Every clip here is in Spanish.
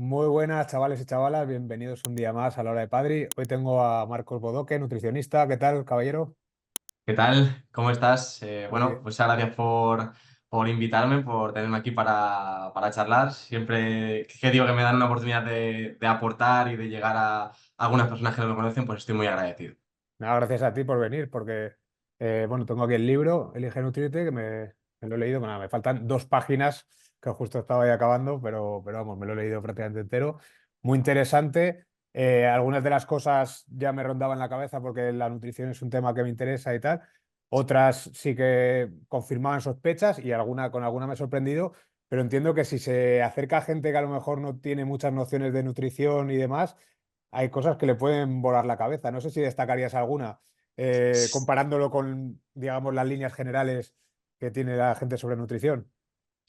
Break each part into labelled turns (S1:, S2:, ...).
S1: Muy buenas, chavales y chavalas, bienvenidos un día más a la hora de Padri. Hoy tengo a Marcos Bodoque, nutricionista. ¿Qué tal, caballero?
S2: ¿Qué tal? ¿Cómo estás?
S1: Muy
S2: Bueno,
S1: bien.
S2: muchas gracias por invitarme, por tenerme aquí para charlar. Siempre que digo que me dan una oportunidad de aportar y de llegar a algunas personas que no lo conocen, pues estoy muy agradecido.
S1: Nada, gracias a ti por venir, porque bueno, tengo aquí el libro, Elige Nutrirte, que me lo he leído. Bueno, me faltan 2 páginas que justo estaba ahí acabando, pero vamos, me lo he leído prácticamente entero. Muy interesante. Algunas de las cosas ya me rondaban la cabeza porque la nutrición es un tema que me interesa y tal. Otras sí que confirmaban sospechas y con alguna me he sorprendido, pero entiendo que si se acerca a gente que a lo mejor no tiene muchas nociones de nutrición y demás, hay cosas que le pueden volar la cabeza. No sé si destacarías alguna, comparándolo con, digamos, las líneas generales que tiene la gente sobre nutrición.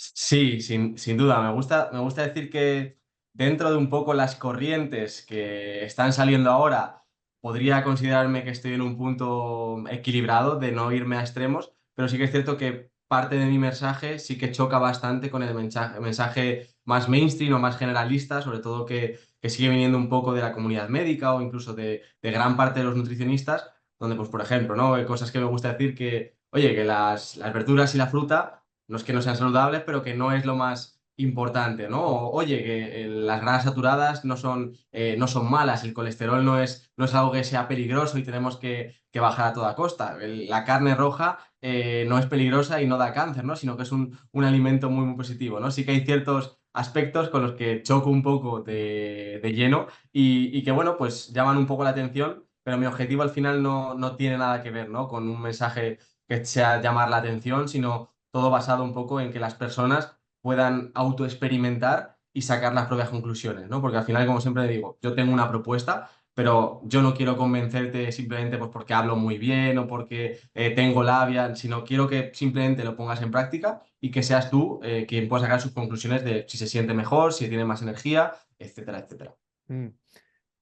S2: Sí, sin duda. Me gusta decir que dentro de un poco las corrientes que están saliendo ahora, podría considerarme que estoy en un punto equilibrado de no irme a extremos, pero sí que es cierto que parte de mi mensaje sí que choca bastante con el mensaje más mainstream o más generalista, sobre todo que sigue viniendo un poco de la comunidad médica o incluso de gran parte de los nutricionistas, donde, pues, por ejemplo, ¿no? Hay cosas que me gusta decir que, oye, que las verduras y la fruta no es que no sean saludables, pero que no es lo más importante, ¿no? Oye, que las grasas saturadas no son malas, el colesterol no es algo que sea peligroso y tenemos que bajar a toda costa. La carne roja no es peligrosa y no da cáncer, ¿no? Sino que es un alimento muy, muy positivo, ¿no? Sí que hay ciertos aspectos con los que choco un poco de lleno y que, bueno, pues llaman un poco la atención, pero mi objetivo al final no tiene nada que ver, ¿no? Con un mensaje que sea llamar la atención, sino todo basado un poco en que las personas puedan autoexperimentar y sacar las propias conclusiones, ¿no? Porque al final, como siempre digo, yo tengo una propuesta, pero yo no quiero convencerte simplemente pues porque hablo muy bien o porque tengo labia, sino quiero que simplemente lo pongas en práctica y que seas tú quien pueda sacar sus conclusiones de si se siente mejor, si tiene más energía, etcétera, etcétera.
S1: Mm.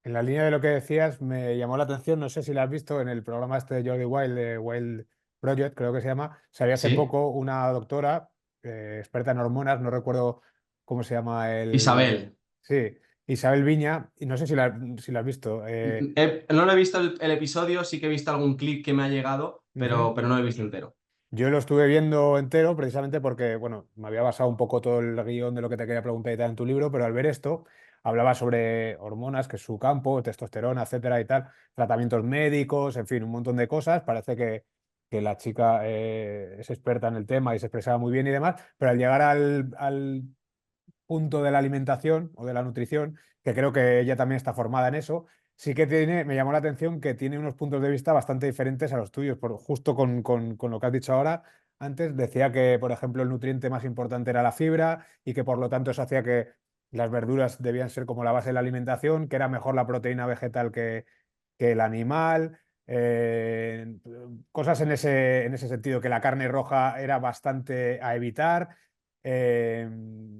S1: En la línea de lo que decías, me llamó la atención, no sé si la has visto en el programa este de Jordi Wild, de Wild Project, creo que se llama. Salió hace
S2: ¿Sí?
S1: poco una doctora, experta en hormonas, no recuerdo cómo se llama
S2: Isabel,
S1: Sí, Isabel Viña, y no sé si la has visto.
S2: no lo he visto el episodio, sí que he visto algún clip que me ha llegado,
S1: Ujú.
S2: pero no lo he visto entero.
S1: Yo lo estuve viendo entero precisamente porque, bueno, me había basado un poco todo el guión de lo que te quería preguntar y tal en tu libro, pero al ver esto, hablaba sobre hormonas, que es su campo, testosterona, etcétera y tal, tratamientos médicos, en fin, un montón de cosas. Parece que la chica es experta en el tema y se expresaba muy bien y demás, pero al llegar al punto de la alimentación o de la nutrición, que creo que ella también está formada en eso, sí que me llamó la atención que tiene unos puntos de vista bastante diferentes a los tuyos, justo con lo que has dicho ahora. Antes decía que, por ejemplo, el nutriente más importante era la fibra y que por lo tanto eso hacía que las verduras debían ser como la base de la alimentación, que era mejor la proteína vegetal que el animal. Cosas en ese sentido, que la carne roja era bastante a evitar, eh,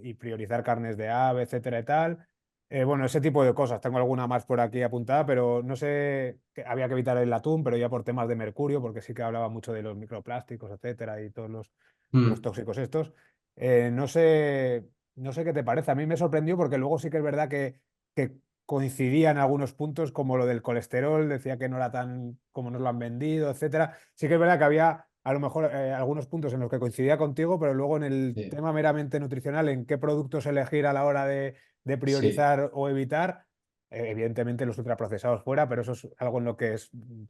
S1: y priorizar carnes de ave, etcétera y tal. Bueno, ese tipo de cosas. Tengo alguna más por aquí apuntada, pero no sé, que había que evitar el atún, pero ya por temas de mercurio, porque sí que hablaba mucho de los microplásticos, etcétera, y todos los
S2: Mm,
S1: tóxicos estos. No sé qué te parece. A mí me sorprendió porque luego sí que es verdad que coincidían algunos puntos, como lo del colesterol, decía que no era tan como nos lo han vendido, etcétera. Sí que es verdad que había a lo mejor algunos puntos en los que coincidía contigo, pero luego en el
S2: sí,
S1: tema meramente nutricional, en qué productos elegir a la hora de
S2: sí.
S1: priorizar o evitar, evidentemente los ultraprocesados fuera, pero eso es algo en lo que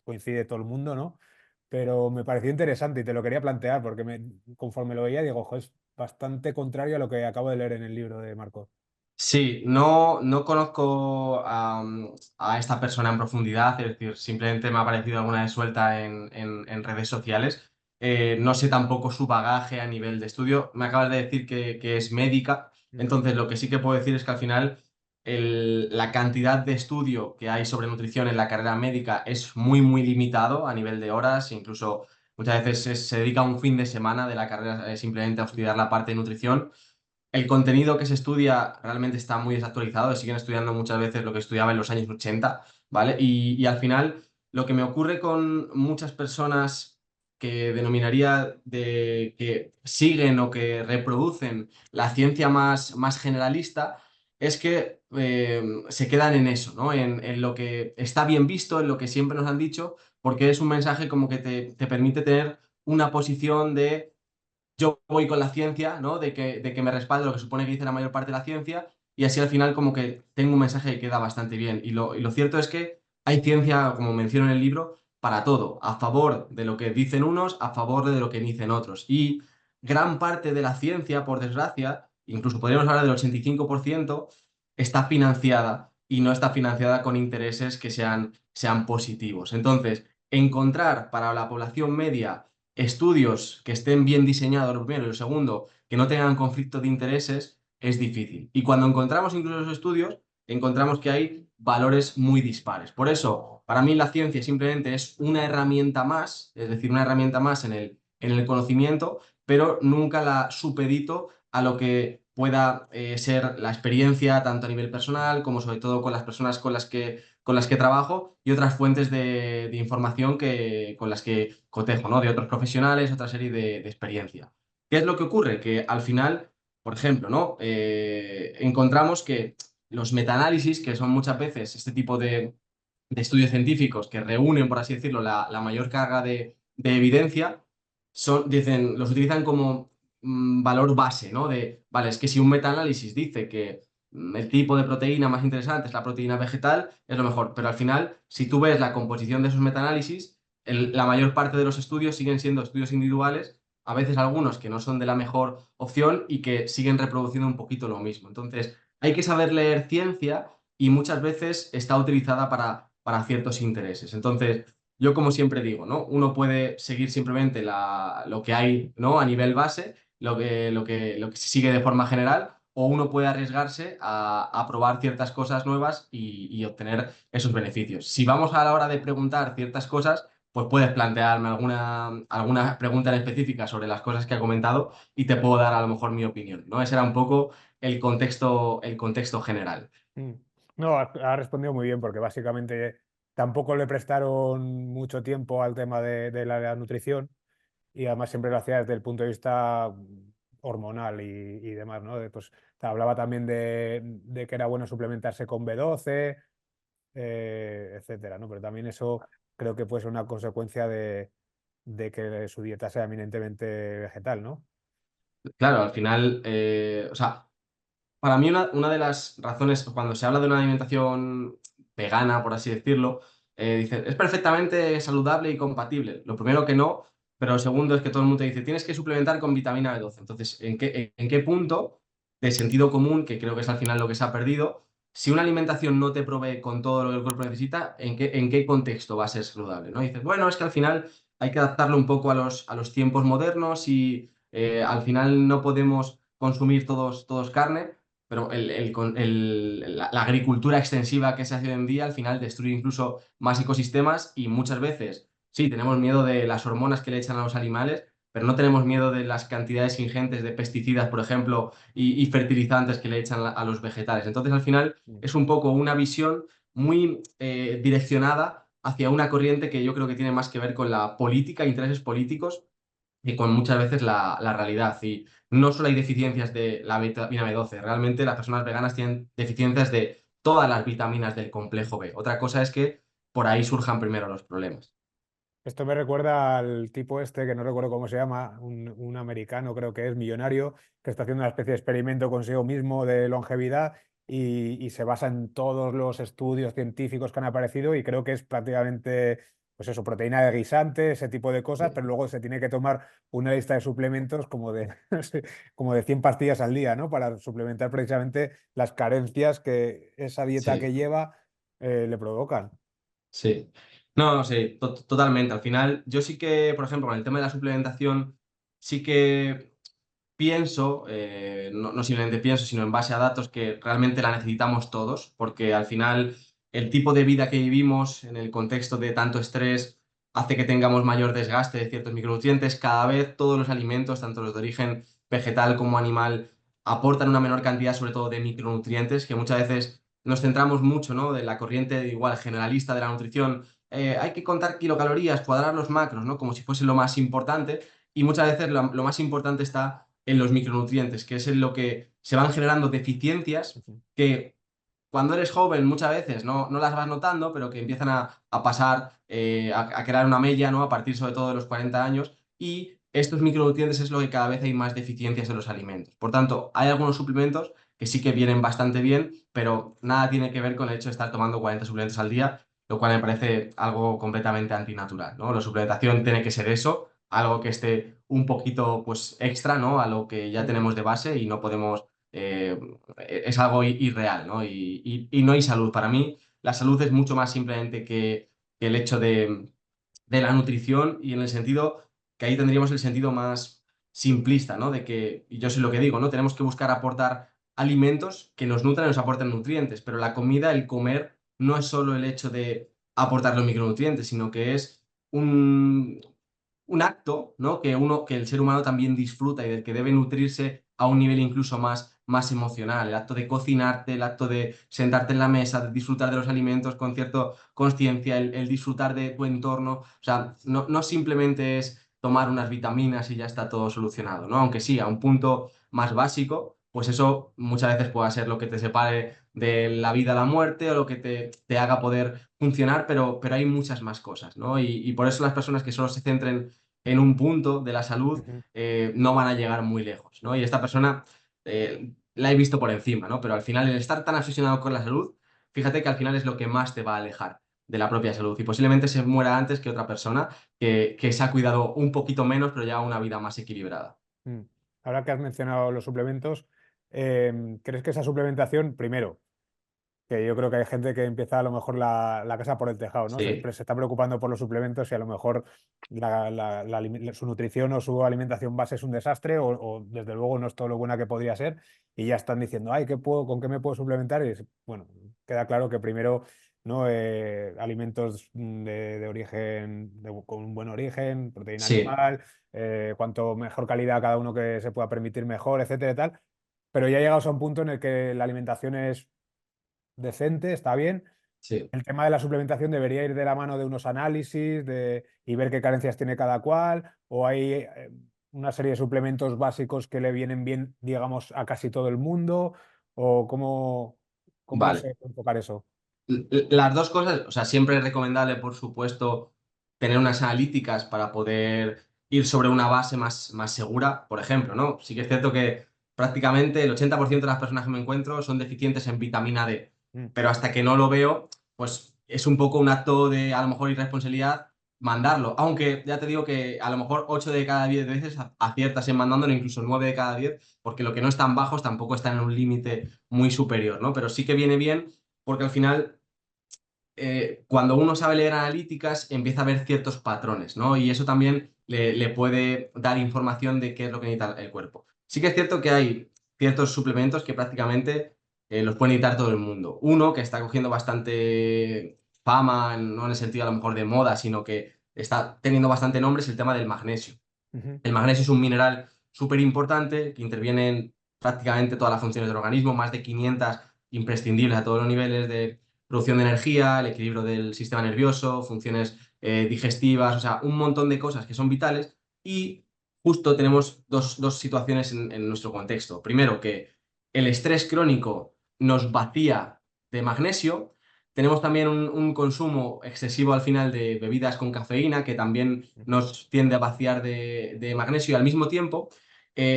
S1: coincide todo el mundo, ¿no? Pero me pareció interesante y te lo quería plantear porque conforme lo veía digo, "Jo, es bastante contrario a lo que acabo de leer en el libro de Marco".
S2: Sí, no conozco a esta persona en profundidad, es decir, simplemente me ha aparecido alguna vez suelta en redes sociales. No sé tampoco su bagaje a nivel de estudio. Me acabas de decir que es médica,
S1: Ujú.
S2: entonces lo que sí que puedo decir es que al final la cantidad de estudio que hay sobre nutrición en la carrera médica es muy, muy limitado a nivel de horas, incluso muchas veces se dedica un fin de semana de la carrera simplemente a estudiar la parte de nutrición. El contenido que se estudia realmente está muy desactualizado, siguen estudiando muchas veces lo que estudiaba en los años 80, ¿vale? Y al final, lo que me ocurre con muchas personas que denominaría de que siguen o que reproducen la ciencia más generalista es que se quedan en eso, ¿no? En lo que está bien visto, en lo que siempre nos han dicho, porque es un mensaje como que te permite tener una posición de yo voy con la ciencia, ¿no? De que me respalde lo que supone que dice la mayor parte de la ciencia, y así al final como que tengo un mensaje que queda bastante bien. Y lo cierto es que hay ciencia, como menciono en el libro, para todo, a favor de lo que dicen unos, a favor de lo que dicen otros. Y gran parte de la ciencia, por desgracia, incluso podríamos hablar del 85%, está financiada y no está financiada con intereses que sean positivos. Entonces, encontrar para la población media estudios que estén bien diseñados, lo primero, y lo segundo, que no tengan conflicto de intereses, es difícil. Y cuando encontramos incluso esos estudios, encontramos que hay valores muy dispares. Por eso, para mí la ciencia simplemente es una herramienta más, es decir, una herramienta más en el conocimiento, pero nunca la supedito a lo que pueda ser la experiencia, tanto a nivel personal como sobre todo con las personas con las que trabajo y otras fuentes de información con las que cotejo, ¿no? De otros profesionales, otra serie de experiencia. ¿Qué es lo que ocurre? Que al final, por ejemplo, ¿no? Encontramos que los metaanálisis, que son muchas veces este tipo de estudios científicos que reúnen, por así decirlo, la mayor carga de evidencia, los utilizan como valor base, ¿no? Vale, es que si un metaanálisis dice que el tipo de proteína más interesante es la proteína vegetal, es lo mejor. Pero al final, si tú ves la composición de esos metaanálisis, la mayor parte de los estudios siguen siendo estudios individuales, a veces algunos que no son de la mejor opción y que siguen reproduciendo un poquito lo mismo. Entonces, hay que saber leer ciencia y muchas veces está utilizada para ciertos intereses. Entonces, yo como siempre digo, ¿no? Uno puede seguir simplemente lo que hay, ¿no? A nivel base, lo que se sigue de forma general, o uno puede arriesgarse a probar ciertas cosas nuevas y obtener esos beneficios. Si vamos a la hora de preguntar ciertas cosas, pues puedes plantearme alguna pregunta en específica sobre las cosas que he comentado y te puedo dar a lo mejor mi opinión, ¿no? Ese era un poco el contexto general.
S1: Mm. No, ha respondido muy bien porque básicamente tampoco le prestaron mucho tiempo al tema de la nutrición y además siempre lo hacía desde el punto de vista hormonal y demás, ¿no? Pues te hablaba también de que era bueno suplementarse con B12, etcétera, ¿no? Pero también eso creo que puede ser una consecuencia de que su dieta sea eminentemente vegetal, ¿no?
S2: Claro, al final, o sea, para mí una de las razones, cuando se habla de una alimentación vegana, por así decirlo, dice, es perfectamente saludable y compatible. Lo primero que no, pero lo segundo es que todo el mundo te dice, tienes que suplementar con vitamina B12. Entonces, ¿en qué punto de sentido común, que creo que es al final lo que se ha perdido, si una alimentación no te provee con todo lo que el cuerpo necesita, ¿en qué contexto va a ser saludable? ¿No? Y dices, bueno, es que al final hay que adaptarlo un poco a los tiempos modernos y al final no podemos consumir todos carne, pero la agricultura extensiva que se hace hoy en día al final destruye incluso más ecosistemas y muchas veces, sí, tenemos miedo de las hormonas que le echan a los animales, pero no tenemos miedo de las cantidades ingentes de pesticidas, por ejemplo, y fertilizantes que le echan a los vegetales. Entonces, al final,
S1: Mm.
S2: es un poco una visión muy direccionada hacia una corriente que yo creo que tiene más que ver con la política, intereses políticos, y con muchas veces la realidad. Y no solo hay deficiencias de la vitamina B12, realmente las personas veganas tienen deficiencias de todas las vitaminas del complejo B. Otra cosa es que por ahí surjan primero los problemas.
S1: Esto me recuerda al tipo este, que no recuerdo cómo se llama, un americano creo que es millonario, que está haciendo una especie de experimento consigo mismo de longevidad y se basa en todos los estudios científicos que han aparecido y creo que es prácticamente, pues eso, proteína de guisante, ese tipo de cosas, pero luego se tiene que tomar una lista de suplementos como de, no sé, como de 100 pastillas al día, ¿no? Para suplementar precisamente las carencias que esa dieta que
S2: Sí,
S1: lleva le provocan.
S2: sí. No, no, sí, totalmente. Al final, yo sí que, por ejemplo, con el tema de la suplementación, sí que pienso, no simplemente pienso, sino en base a datos que realmente la necesitamos todos, porque al final el tipo de vida que vivimos en el contexto de tanto estrés hace que tengamos mayor desgaste de ciertos micronutrientes. Cada vez todos los alimentos, tanto los de origen vegetal como animal, aportan una menor cantidad, sobre todo de micronutrientes, que muchas veces nos centramos mucho, ¿no? De la corriente igual generalista de la nutrición. Hay que contar kilocalorías, cuadrar los macros, ¿no? Como si fuese lo más importante. Y muchas veces lo más importante está en los micronutrientes, que es en lo que se van generando deficiencias
S1: Ujú,
S2: que cuando eres joven muchas veces no las vas notando, pero que empiezan a pasar, a crear una mella, ¿no? A partir sobre todo de los 40 años. Y estos micronutrientes es lo que cada vez hay más deficiencias en los alimentos. Por tanto, hay algunos suplementos que sí que vienen bastante bien, pero nada tiene que ver con el hecho de estar tomando 40 suplementos al día, lo cual me parece algo completamente antinatural, ¿no? La suplementación tiene que ser eso, algo que esté un poquito pues extra, ¿no? A lo que ya
S1: ujú,
S2: tenemos de base y no podemos es algo irreal, ¿no? Y no hay salud. Para mí, la salud es mucho más simplemente que el hecho de la nutrición y en el sentido que ahí tendríamos el sentido más simplista, ¿no? De que, y yo sé lo que digo, ¿no? Tenemos que buscar aportar alimentos que nos nutran y nos aporten nutrientes, pero la comida, el comer, no es solo el hecho de aportar los micronutrientes, sino que es un, un acto, ¿no? Que el ser humano también disfruta y del que debe nutrirse a un nivel incluso más emocional. El acto de cocinarte, el acto de sentarte en la mesa, de disfrutar de los alimentos con cierta conciencia, el disfrutar de tu entorno. O sea, no simplemente es tomar unas vitaminas y ya está todo solucionado, ¿no? Aunque sí, a un punto más básico, pues eso muchas veces puede ser lo que te separe de la vida a la muerte o lo que te haga poder funcionar, pero hay muchas más cosas, ¿no? Y por eso las personas que solo se centren en un punto de la salud
S1: ujú,
S2: no van a llegar muy lejos, ¿no? Y esta persona la he visto por encima, ¿no? Pero al final el estar tan obsesionado con la salud, fíjate que al final es lo que más te va a alejar de la propia salud y posiblemente se muera antes que otra persona que se ha cuidado un poquito menos pero lleva una vida más equilibrada.
S1: mm. Ahora que has mencionado los suplementos, ¿crees que esa suplementación, primero, que yo creo que hay gente que empieza a lo mejor la casa por el tejado, ¿no?
S2: Sí,
S1: Se está preocupando por los suplementos y a lo mejor su nutrición o su alimentación base es un desastre o desde luego no es todo lo buena que podría ser y ya están diciendo, ay, con qué me puedo suplementar? Bueno, queda claro que primero, ¿no? Alimentos de origen, con un buen origen, proteína
S2: sí,
S1: animal, cuanto mejor calidad cada uno que se pueda permitir mejor, etcétera y tal. Pero ya llegados a un punto en el que la alimentación es decente, está bien.
S2: sí.
S1: El tema de la suplementación debería ir de la mano de unos análisis y ver qué carencias tiene cada cual, o hay una serie de suplementos básicos que le vienen bien, digamos, a casi todo el mundo, o cómo
S2: Vale.
S1: se puede enfocar eso.
S2: Las dos cosas, o sea, siempre es recomendable, por supuesto, tener unas analíticas para poder ir sobre una base más segura, por ejemplo, ¿no? Sí que es cierto que prácticamente el 80% de las personas que me encuentro son deficientes en vitamina D,
S1: Mm,
S2: pero hasta que no lo veo, pues es un poco un acto de, a lo mejor, irresponsabilidad mandarlo, aunque ya te digo que a lo mejor 8 de cada 10 veces aciertas en mandándolo, incluso 9 de cada 10, porque lo que no están bajos tampoco están en un límite muy superior, ¿no? Pero sí que viene bien porque al final cuando uno sabe leer analíticas, empieza a ver ciertos patrones, ¿no? Y eso también le puede dar información de qué es lo que necesita el cuerpo. Sí que es cierto que hay ciertos suplementos que prácticamente los puede necesitar todo el mundo. Uno que está cogiendo bastante fama, no en el sentido a lo mejor de moda, sino que está teniendo bastante nombre, es el tema del magnesio.
S1: ujú,
S2: El magnesio es un mineral súper importante que interviene en prácticamente todas las funciones del organismo, más de 500 imprescindibles a todos los niveles de producción de energía, el equilibrio del sistema nervioso, funciones digestivas, o sea, un montón de cosas que son vitales y justo tenemos dos situaciones en nuestro contexto. Primero, que el estrés crónico nos vacía de magnesio. Tenemos también un consumo excesivo al final de bebidas con cafeína que también
S1: ujú,
S2: nos tiende a vaciar de magnesio y al mismo tiempo,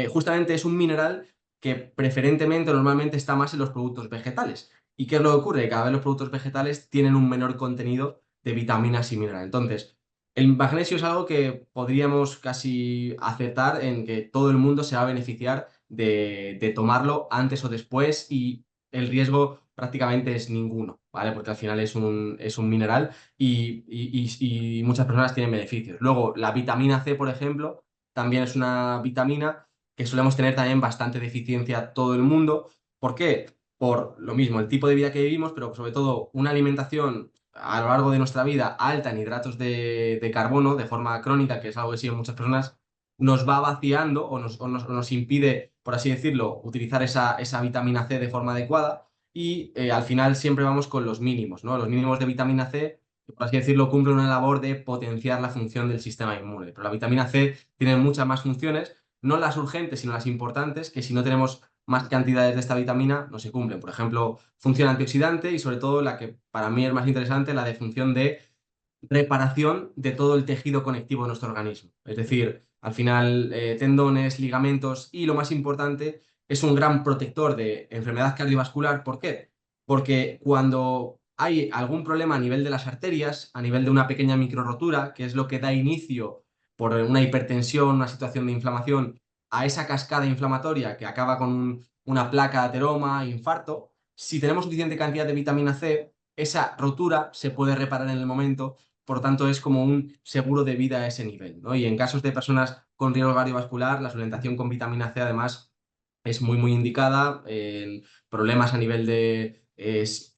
S2: justamente es un mineral que preferentemente normalmente está más en los productos vegetales. ¿Y qué es lo que ocurre? Cada vez los productos vegetales tienen un menor contenido de vitaminas y minerales. Entonces, el magnesio es algo que podríamos casi aceptar en que todo el mundo se va a beneficiar de tomarlo antes o después y el riesgo prácticamente es ninguno, ¿vale? Porque al final es un mineral y muchas personas tienen beneficios. Luego, la vitamina C, por ejemplo, también es una vitamina que solemos tener también bastante deficiencia todo el mundo. ¿Por qué? Por lo mismo, el tipo de vida que vivimos, pero sobre todo una alimentación a lo largo de nuestra vida alta en hidratos de carbono de forma crónica, que es algo que siguen muchas personas, nos va vaciando o nos impide, por así decirlo, utilizar esa vitamina C de forma adecuada y al final siempre vamos con los mínimos, ¿no? Los mínimos de vitamina C, que por así decirlo, cumplen una labor de potenciar la función del sistema inmune. Pero la vitamina C tiene muchas más funciones, no las urgentes, sino las importantes, que si no tenemos más cantidades de esta vitamina no se cumplen. Por ejemplo, función antioxidante y sobre todo la que para mí es más interesante, la de función de reparación de todo el tejido conectivo de nuestro organismo. Es decir, al final, tendones, ligamentos y lo más importante, es un gran protector de enfermedad cardiovascular. ¿Por qué? Porque cuando hay algún problema a nivel de las arterias, a nivel de una pequeña microrotura, que es lo que da inicio por una hipertensión, una situación de inflamación, a esa cascada inflamatoria que acaba con una placa de ateroma, infarto, si tenemos suficiente cantidad de vitamina C, esa rotura se puede reparar en el momento, por tanto es como un seguro de vida a ese nivel, ¿no? Y en casos de personas con riesgo cardiovascular, la suplementación con vitamina C además es muy indicada en problemas a nivel de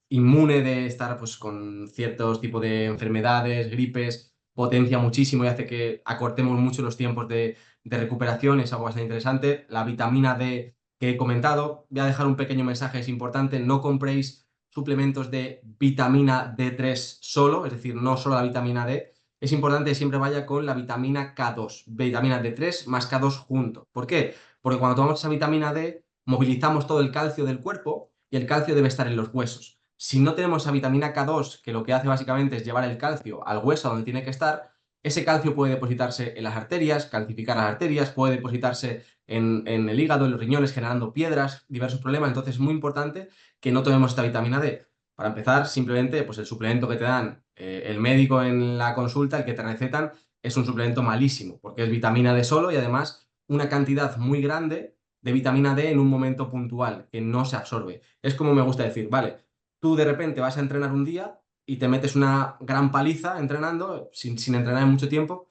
S2: inmune, de estar pues, con ciertos tipos de enfermedades, gripes, potencia muchísimo y hace que acortemos mucho los tiempos de recuperación, es algo bastante interesante. La vitamina D que he comentado, voy a dejar un pequeño mensaje, es importante, no compréis suplementos de vitamina D3 solo, es decir, no solo la vitamina D. Es importante que siempre vaya con la vitamina K2, vitamina D3 más K2 junto. ¿Por qué? Porque cuando tomamos esa vitamina D, movilizamos todo el calcio del cuerpo y el calcio debe estar en los huesos. Si no tenemos esa vitamina K2, que lo que hace básicamente es llevar el calcio al hueso donde tiene que estar, ese calcio puede depositarse en las arterias, calcificar las arterias, puede depositarse en el hígado, en los riñones, generando piedras, diversos problemas. Entonces es muy importante que no tomemos esta vitamina D. Para empezar, simplemente pues el suplemento que te dan el médico en la consulta, el que te recetan, es un suplemento malísimo, porque es vitamina D solo y además una cantidad muy grande de vitamina D en un momento puntual, que no se absorbe. Es como me gusta decir, vale, tú de repente vas a entrenar un día y te metes una gran paliza entrenando, sin entrenar en mucho tiempo,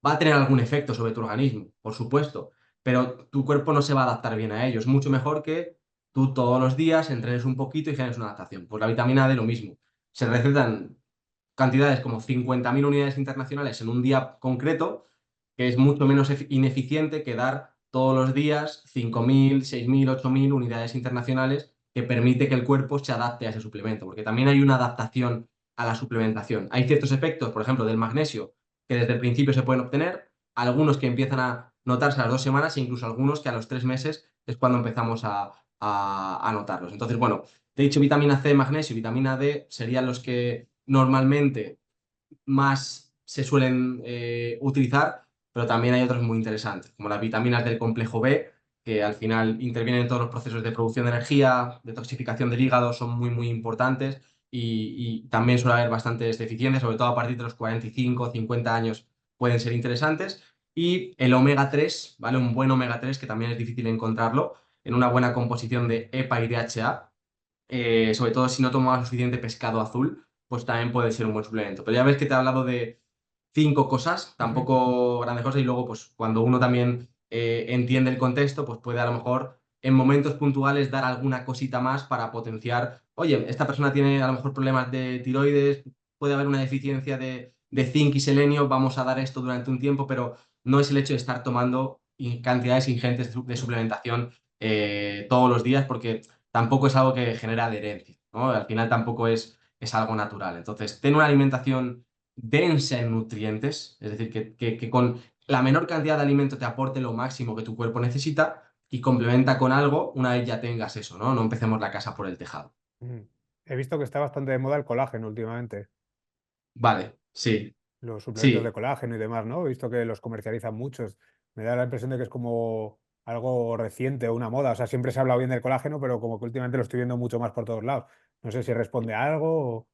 S2: va a tener algún efecto sobre tu organismo, por supuesto, pero tu cuerpo no se va a adaptar bien a ello. Es mucho mejor que tú todos los días entrenes un poquito y generes una adaptación. Pues la vitamina D lo mismo. Se recetan cantidades como 50.000 unidades internacionales en un día concreto, que es mucho menos ineficiente que dar todos los días 5.000, 6.000, 8.000 unidades internacionales, que permite que el cuerpo se adapte a ese suplemento, porque también hay una adaptación a la suplementación. Hay ciertos efectos, por ejemplo, del magnesio, que desde el principio se pueden obtener, algunos que empiezan a notarse a las 2 semanas e incluso algunos que a los 3 meses es cuando empezamos a notarlos. Entonces, bueno, te he dicho vitamina C, magnesio y vitamina D serían los que normalmente más se suelen utilizar, pero también hay otros muy interesantes, como las vitaminas del complejo B, que al final intervienen en todos los procesos de producción de energía, detoxificación del hígado, son muy importantes y también suele haber bastantes deficiencias, sobre todo a partir de los 45 o 50 años pueden ser interesantes. Y el omega 3, ¿vale? Un buen omega 3 que también es difícil encontrarlo, en una buena composición de EPA y DHA, sobre todo si no tomamos suficiente pescado azul, pues también puede ser un buen suplemento. Pero ya ves que te he hablado de 5 cosas,
S1: Ujú.
S2: tampoco grandes cosas, y luego, pues cuando uno también entiende el contexto, pues puede a lo mejor en momentos puntuales dar alguna cosita más para potenciar, oye, esta persona tiene a lo mejor problemas de tiroides, puede haber una deficiencia de zinc y selenio, vamos a dar esto durante un tiempo, pero no es el hecho de estar tomando cantidades ingentes de suplementación todos los días, porque tampoco es algo que genera adherencia, ¿no? Al final tampoco es algo natural. Entonces, ten una alimentación densa en nutrientes, es decir, que con la menor cantidad de alimento te aporte lo máximo que tu cuerpo necesita y complementa con algo una vez ya tengas eso, ¿no? No empecemos la casa por el tejado.
S1: Ujú. He visto que está bastante de moda el colágeno últimamente,
S2: Vale, sí,
S1: los suplementos de
S2: sí.
S1: colágeno y demás, ¿no? He visto que los comercializan muchos. Me da la impresión de que es como algo reciente o una moda. O sea, siempre se ha hablado bien del colágeno, pero como que últimamente lo estoy viendo mucho más por todos lados. No sé si responde a algo o...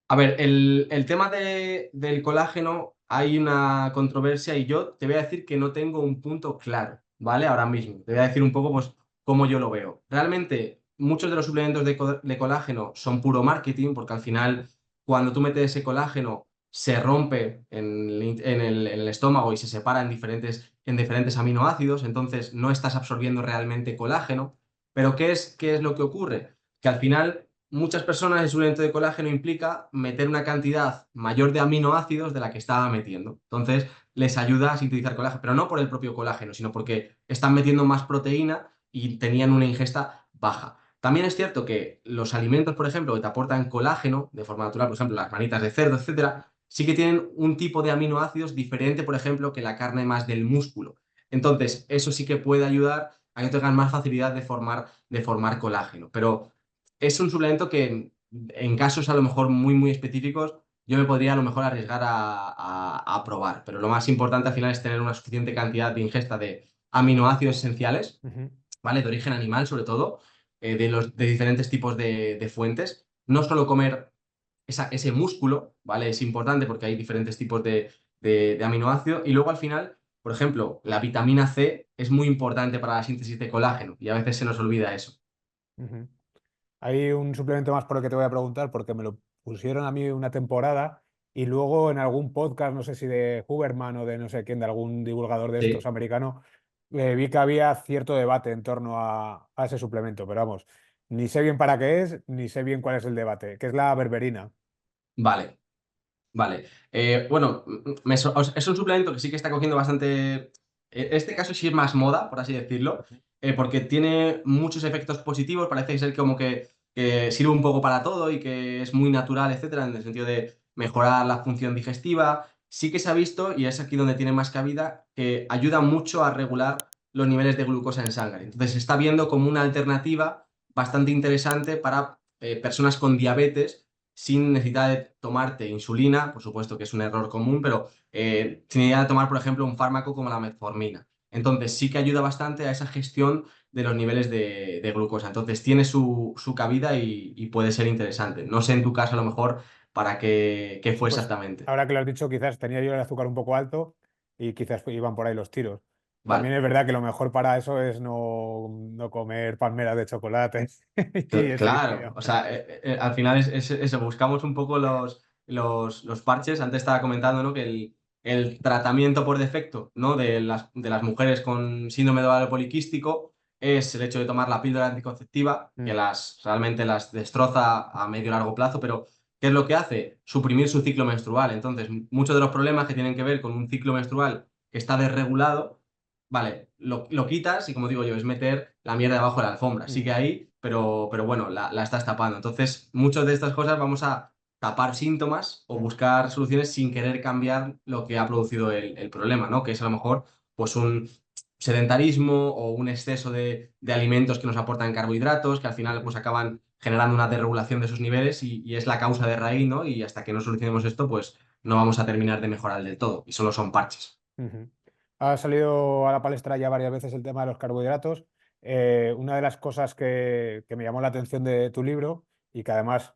S2: A ver, el tema del colágeno, hay una controversia y yo te voy a decir que no tengo un punto claro, ¿vale? Ahora mismo. Te voy a decir un poco, pues, cómo yo lo veo. Realmente, muchos de los suplementos de colágeno son puro marketing, porque al final, cuando tú metes ese colágeno, se rompe en el estómago y se separa en diferentes aminoácidos, entonces no estás absorbiendo realmente colágeno. Pero ¿qué es lo que ocurre? Que al final muchas personas el suplemento de colágeno implica meter una cantidad mayor de aminoácidos de la que estaba metiendo. Entonces, les ayuda a sintetizar colágeno, pero no por el propio colágeno, sino porque están metiendo más proteína y tenían una ingesta baja. También es cierto que los alimentos, por ejemplo, que te aportan colágeno de forma natural, por ejemplo, las manitas de cerdo, etcétera, sí que tienen un tipo de aminoácidos diferente, por ejemplo, que la carne más del músculo. Entonces, eso sí que puede ayudar a que tengan más facilidad de formar colágeno. Pero es un suplemento que en casos a lo mejor muy, muy específicos yo me podría a lo mejor arriesgar a probar. Pero lo más importante al final es tener una suficiente cantidad de ingesta de aminoácidos esenciales,
S1: Ujú,
S2: ¿vale? De origen animal sobre todo, de diferentes tipos de fuentes. No solo comer ese músculo, ¿vale? Es importante porque hay diferentes tipos de aminoácidos. Y luego al final, por ejemplo, la vitamina C es muy importante para la síntesis de colágeno y a veces se nos olvida eso.
S1: ujú. Hay un suplemento más por el que te voy a preguntar, porque me lo pusieron a mí una temporada y luego en algún podcast, no sé si de Huberman o de no sé quién, de algún divulgador de estos
S2: Sí.
S1: americano, vi que había cierto debate en torno a ese suplemento, pero vamos, ni sé bien para qué es, ni sé bien cuál es el debate, que es la berberina.
S2: Vale. Vale. Bueno, es un suplemento que sí que está cogiendo bastante. En este caso sí es más moda, por así decirlo, porque tiene muchos efectos positivos. Parece ser como que sirve un poco para todo y que es muy natural, etcétera, en el sentido de mejorar la función digestiva. Sí que se ha visto, y es aquí donde tiene más cabida, que ayuda mucho a regular los niveles de glucosa en sangre. Entonces se está viendo como una alternativa bastante interesante para personas con diabetes sin necesidad de tomarte insulina, por supuesto que es un error común, pero sin necesidad de tomar, por ejemplo, un fármaco como la metformina. Entonces sí que ayuda bastante a esa gestión de los niveles de glucosa. Entonces tiene su cabida y puede ser interesante. No sé en tu caso a lo mejor para qué fue
S1: Pues
S2: exactamente.
S1: ahora que lo has dicho, quizás tenía yo el azúcar un poco alto y quizás iban por ahí los tiros. También
S2: Vale.
S1: es verdad que lo mejor para eso es no comer palmeras de chocolate y ese
S2: Claro,
S1: líquido.
S2: o sea, al final es eso, buscamos un poco los parches. Antes estaba comentando, ¿no? Que el tratamiento por defecto, ¿no? de las mujeres con síndrome de ovario poliquístico es el hecho de tomar la píldora anticonceptiva, que
S1: Mm,
S2: realmente las destroza a medio y largo plazo, pero ¿qué es lo que hace? Suprimir su ciclo menstrual. Entonces, muchos de los problemas que tienen que ver con un ciclo menstrual que está desregulado, vale, lo quitas y como digo yo, es meter la mierda debajo de la alfombra. Sigue
S1: mm.
S2: ahí, pero bueno, la estás tapando. Entonces, muchas de estas cosas vamos a tapar síntomas o buscar soluciones sin querer cambiar lo que ha producido el problema, ¿no? Que es a lo mejor pues un sedentarismo o un exceso de alimentos que nos aportan carbohidratos, que al final pues acaban generando una desregulación de esos niveles y es la causa de raíz, ¿no? Y hasta que no solucionemos esto, pues no vamos a terminar de mejorar del todo y solo son parches.
S1: Ujú. Ha salido a la palestra ya varias veces el tema de los carbohidratos. Una de las cosas que me llamó la atención de tu libro y que además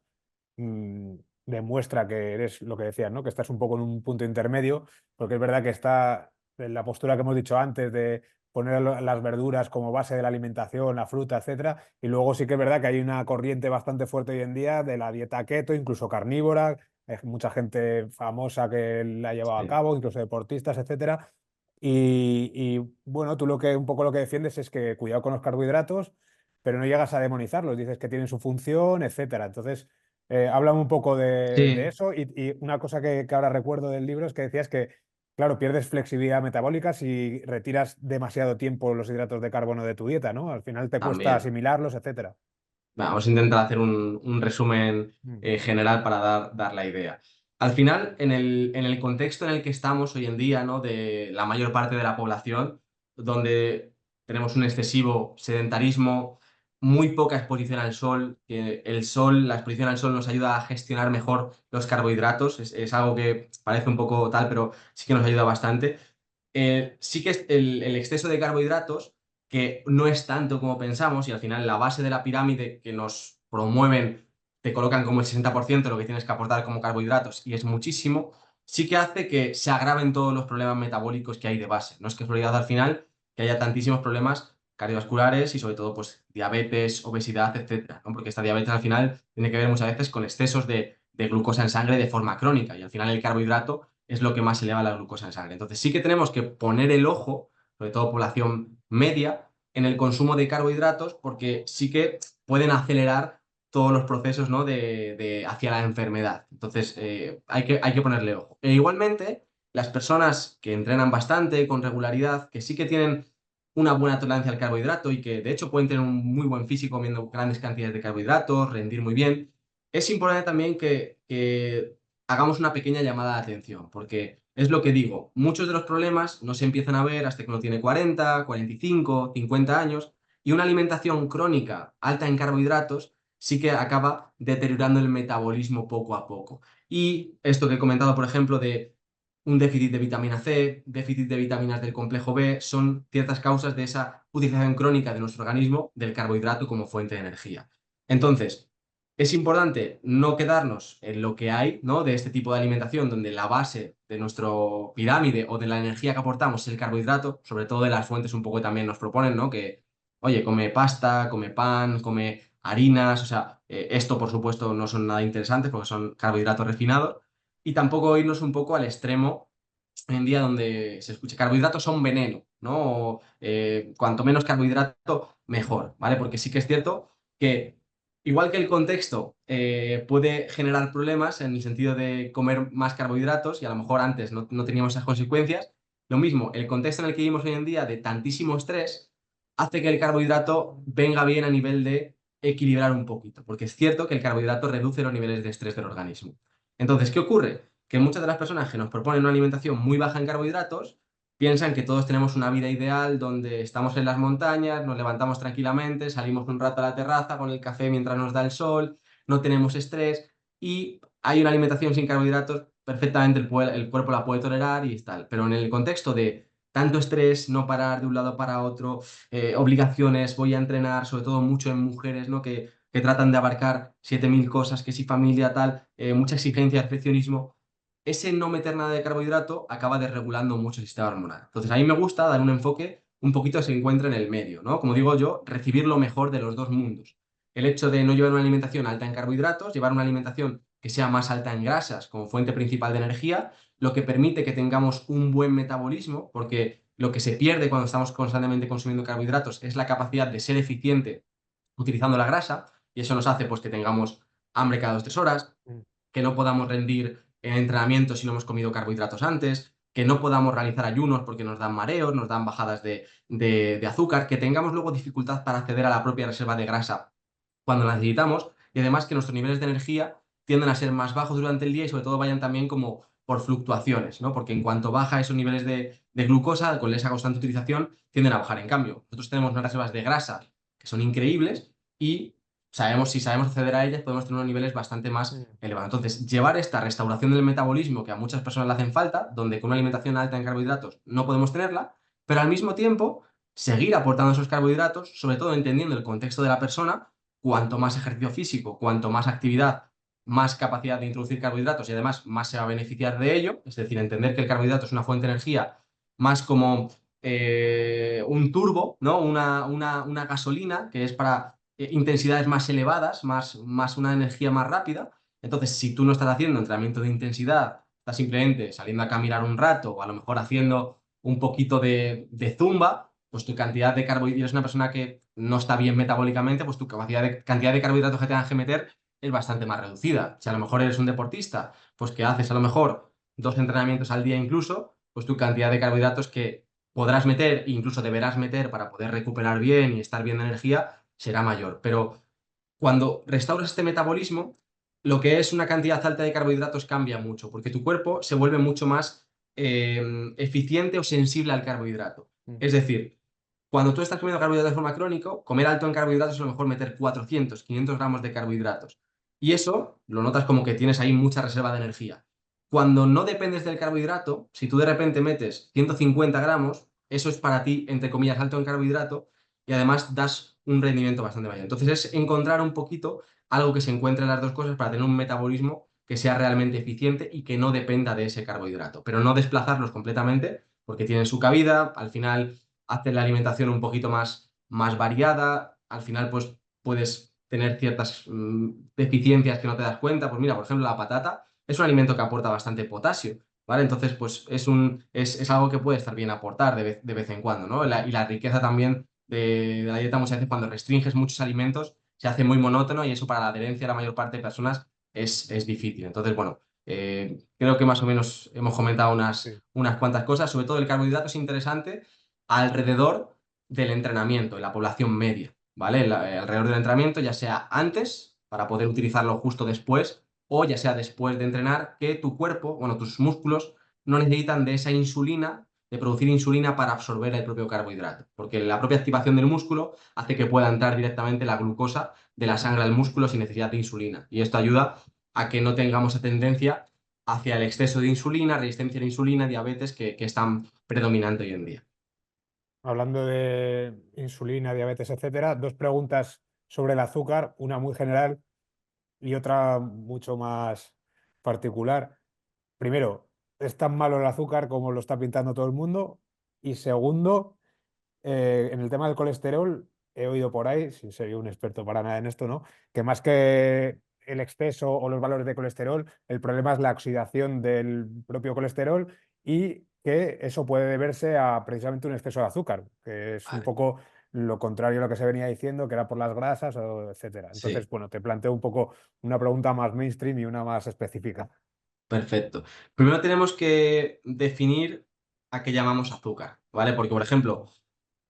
S1: mm, demuestra que eres lo que decías, ¿no? Que estás un poco en un punto intermedio, porque es verdad que está en la postura que hemos dicho antes de poner las verduras como base de la alimentación, la fruta, etcétera, y luego sí que es verdad que hay una corriente bastante fuerte hoy en día de la dieta keto, incluso carnívora, hay mucha gente famosa que la ha llevado a
S2: Sí.
S1: cabo, incluso deportistas, etcétera. Bueno, tú un poco lo que defiendes es que cuidado con los carbohidratos, pero no llegas a demonizarlos, dices que tienen su función, etcétera. Entonces, háblame un poco de
S2: Sí,
S1: eso y una cosa que ahora recuerdo del libro es que decías que, claro, pierdes flexibilidad metabólica si retiras demasiado tiempo los hidratos de carbono de tu dieta, ¿no? Al final te cuesta
S2: también.
S1: asimilarlos, etcétera.
S2: Vamos a intentar hacer un resumen
S1: Mm,
S2: general para dar la idea. Al final, en el contexto en el que estamos hoy en día, ¿no? De la mayor parte de la población, donde tenemos un excesivo sedentarismo, muy poca exposición al sol, que el sol, la exposición al sol nos ayuda a gestionar mejor los carbohidratos, es algo que parece un poco tal, pero sí que nos ayuda bastante. Sí que es el exceso de carbohidratos que no es tanto como pensamos y al final la base de la pirámide que nos promueven te colocan como el 60% de lo que tienes que aportar como carbohidratos y es muchísimo, sí que hace que se agraven todos los problemas metabólicos que hay de base. No es casualidad al final que haya tantísimos problemas cardiovasculares y sobre todo pues diabetes, obesidad, etcétera, ¿no? Porque esta diabetes al final tiene que ver muchas veces con excesos de glucosa en sangre de forma crónica y al final el carbohidrato es lo que más eleva la glucosa en sangre. Entonces sí que tenemos que poner el ojo, sobre todo población media, en el consumo de carbohidratos porque sí que pueden acelerar todos los procesos, ¿no? hacia la enfermedad. Entonces hay que ponerle ojo. E igualmente, las personas que entrenan bastante, con regularidad, que sí que tienen una buena tolerancia al carbohidrato y que de hecho pueden tener un muy buen físico comiendo grandes cantidades de carbohidratos, rendir muy bien, es importante también que hagamos una pequeña llamada de atención, porque Es lo que digo, muchos de los problemas no se empiezan a ver hasta que uno tiene 40, 45, 50 años, y una alimentación crónica alta en carbohidratos sí que acaba deteriorando el metabolismo poco a poco. Y esto que he comentado, por ejemplo, de un déficit de vitamina C, déficit de vitaminas del complejo B, son ciertas causas de esa utilización crónica de nuestro organismo del carbohidrato como fuente de energía. Entonces, es importante no quedarnos en lo que hay, ¿no? De este tipo de alimentación, donde la base de nuestro pirámide o de la energía que aportamos es el carbohidrato, sobre todo de las fuentes un poco también nos proponen, ¿no? Que, oye, come pasta, come pan, come harinas, o sea, esto por supuesto no son nada interesantes porque son carbohidratos refinados, y tampoco irnos un poco al extremo hoy en día donde se escucha carbohidratos son veneno, ¿no? O, cuanto menos carbohidrato, mejor, ¿vale? Porque sí que es cierto que igual que el contexto puede generar problemas en el sentido de comer más carbohidratos y a lo mejor antes no teníamos esas consecuencias, lo mismo, el contexto en el que vivimos hoy en día de tantísimo estrés hace que el carbohidrato venga bien a nivel de equilibrar un poquito, porque es cierto que el carbohidrato reduce los niveles de estrés del organismo. Entonces, ¿qué ocurre? Que muchas de las personas que nos proponen una alimentación muy baja en carbohidratos piensan que todos tenemos una vida ideal donde estamos en las montañas, nos levantamos tranquilamente, salimos un rato a la terraza con el café mientras nos da el sol, no tenemos estrés y hay una alimentación sin carbohidratos, perfectamente el cuerpo la puede tolerar y tal. Pero en el contexto de tanto estrés, no parar de un lado para otro, obligaciones, voy a entrenar, sobre todo mucho en mujeres, ¿no? Que tratan de abarcar 7.000 cosas, que si familia, tal, mucha exigencia, perfeccionismo, ese no meter nada de carbohidrato acaba desregulando mucho el sistema hormonal. Entonces, a mí me gusta dar un enfoque un poquito que se encuentra en el medio, ¿no? Como digo yo, recibir lo mejor de los dos mundos. El hecho de no llevar una alimentación alta en carbohidratos, llevar una alimentación que sea más alta en grasas como fuente principal de energía, lo que permite que tengamos un buen metabolismo, porque lo que se pierde cuando estamos constantemente consumiendo carbohidratos es la capacidad de ser eficiente utilizando la grasa, y eso nos hace pues que tengamos hambre cada 2 3 horas,
S1: Mm.
S2: que no podamos rendir en entrenamiento si no hemos comido carbohidratos antes, que no podamos realizar ayunos porque nos dan mareos, nos dan bajadas de azúcar, que tengamos luego dificultad para acceder a la propia reserva de grasa cuando la necesitamos, y además que nuestros niveles de energía tienden a ser más bajos durante el día y sobre todo vayan también como por fluctuaciones, ¿no? Porque en cuanto baja esos niveles de glucosa, con esa constante utilización, tienden a bajar. En cambio, nosotros tenemos unas reservas de grasa que son increíbles y si sabemos acceder a ellas, podemos tener unos niveles bastante más
S1: Mm.
S2: elevados. Entonces, llevar esta restauración del metabolismo que a muchas personas le hacen falta, donde con una alimentación alta en carbohidratos no podemos tenerla, pero al mismo tiempo seguir aportando esos carbohidratos, sobre todo entendiendo el contexto de la persona, cuanto más ejercicio físico, cuanto más actividad, más capacidad de introducir carbohidratos y además más se va a beneficiar de ello, es decir, entender que el carbohidrato es una fuente de energía más como un turbo, ¿no? Una gasolina que es para intensidades más elevadas, más una energía más rápida. Entonces, si tú no estás haciendo entrenamiento de intensidad, estás simplemente saliendo a caminar un rato o a lo mejor haciendo un poquito de zumba, pues tu cantidad de carbohidratos, eres una persona que no está bien metabólicamente, pues tu cantidad de carbohidratos que tengas que meter es bastante más reducida. Si a lo mejor eres un deportista, pues que haces a lo mejor 2 entrenamientos al día incluso, pues tu cantidad de carbohidratos que podrás meter, e incluso deberás meter para poder recuperar bien y estar bien de energía, será mayor. Pero cuando restauras este metabolismo, lo que es una cantidad alta de carbohidratos cambia mucho, porque tu cuerpo se vuelve mucho más eficiente o sensible al carbohidrato.
S1: Mm.
S2: Es decir, cuando tú estás comiendo carbohidratos de forma crónica, comer alto en carbohidratos es a lo mejor meter 400, 500 gramos de carbohidratos. Y eso lo notas como que tienes ahí mucha reserva de energía. Cuando no dependes del carbohidrato, si tú de repente metes 150 gramos, eso es para ti, entre comillas, alto en carbohidrato y además das un rendimiento bastante mayor. Entonces es encontrar un poquito algo que se encuentre en las dos cosas para tener un metabolismo que sea realmente eficiente y que no dependa de ese carbohidrato, pero no desplazarlos completamente porque tienen su cabida, al final hacen la alimentación un poquito más variada, al final pues puedes tener ciertas deficiencias que no te das cuenta, pues mira, por ejemplo, la patata es un alimento que aporta bastante potasio, ¿vale? Entonces, pues es algo que puede estar bien aportar de vez en cuando, ¿no? Y la riqueza también de la dieta muchas veces cuando restringes muchos alimentos se hace muy monótono y eso para la adherencia de la mayor parte de personas es difícil. Entonces, bueno, creo que más o menos hemos comentado
S1: Sí.
S2: unas cuantas cosas, sobre todo el carbohidrato es interesante alrededor del entrenamiento, en la población media, ¿vale? Alrededor del entrenamiento, ya sea antes, para poder utilizarlo justo después, o ya sea después de entrenar, que tu cuerpo, bueno, tus músculos no necesitan de esa insulina, de producir insulina para absorber el propio carbohidrato, porque la propia activación del músculo hace que pueda entrar directamente la glucosa de la sangre al músculo sin necesidad de insulina. Y esto ayuda a que no tengamos esa tendencia hacia el exceso de insulina, resistencia a la insulina, diabetes, que es tan predominante hoy en día.
S1: Hablando de insulina, diabetes, etcétera, dos preguntas sobre el azúcar, una muy general y otra mucho más particular. Primero, ¿es tan malo el azúcar como lo está pintando todo el mundo? Y segundo, en el tema del colesterol, he oído por ahí, sin ser yo un experto para nada en esto, ¿no? Que más que el exceso o los valores de colesterol, el problema es la oxidación del propio colesterol y que eso puede deberse a precisamente un exceso de azúcar, que es un
S2: Vale.
S1: poco lo contrario a lo que se venía diciendo, que era por las grasas, o etcétera. Entonces,
S2: Sí.
S1: bueno, te planteo un poco una pregunta más mainstream y una más específica.
S2: Perfecto. Primero tenemos que definir a qué llamamos azúcar, ¿vale? Porque, por ejemplo,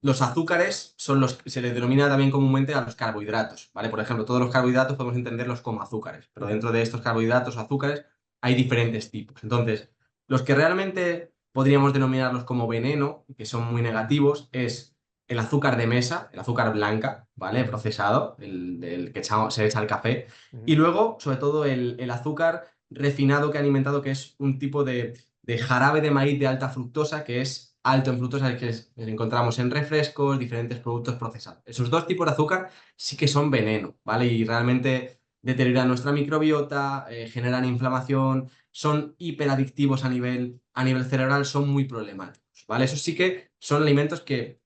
S2: los azúcares son los que se les denomina también comúnmente a los carbohidratos, ¿vale? Por ejemplo, todos los carbohidratos podemos entenderlos como azúcares, pero
S1: Ujú.
S2: dentro de estos carbohidratos o azúcares hay diferentes tipos. Entonces, los que realmente podríamos denominarlos como veneno, que son muy negativos, es el azúcar de mesa, el azúcar blanca, ¿vale? Procesado, el que se echa al café, y
S1: Ujú.
S2: luego, sobre todo, el azúcar refinado que ha alimentado, que es un tipo de jarabe de maíz de alta fructosa, que es alto en fructosa, el que encontramos en refrescos, diferentes productos procesados. Esos dos tipos de azúcar sí que son veneno, ¿vale? Y realmente deterioran nuestra microbiota, generan inflamación, son hiperadictivos a nivel cerebral, son muy problemáticos, ¿vale? Esos sí que son alimentos que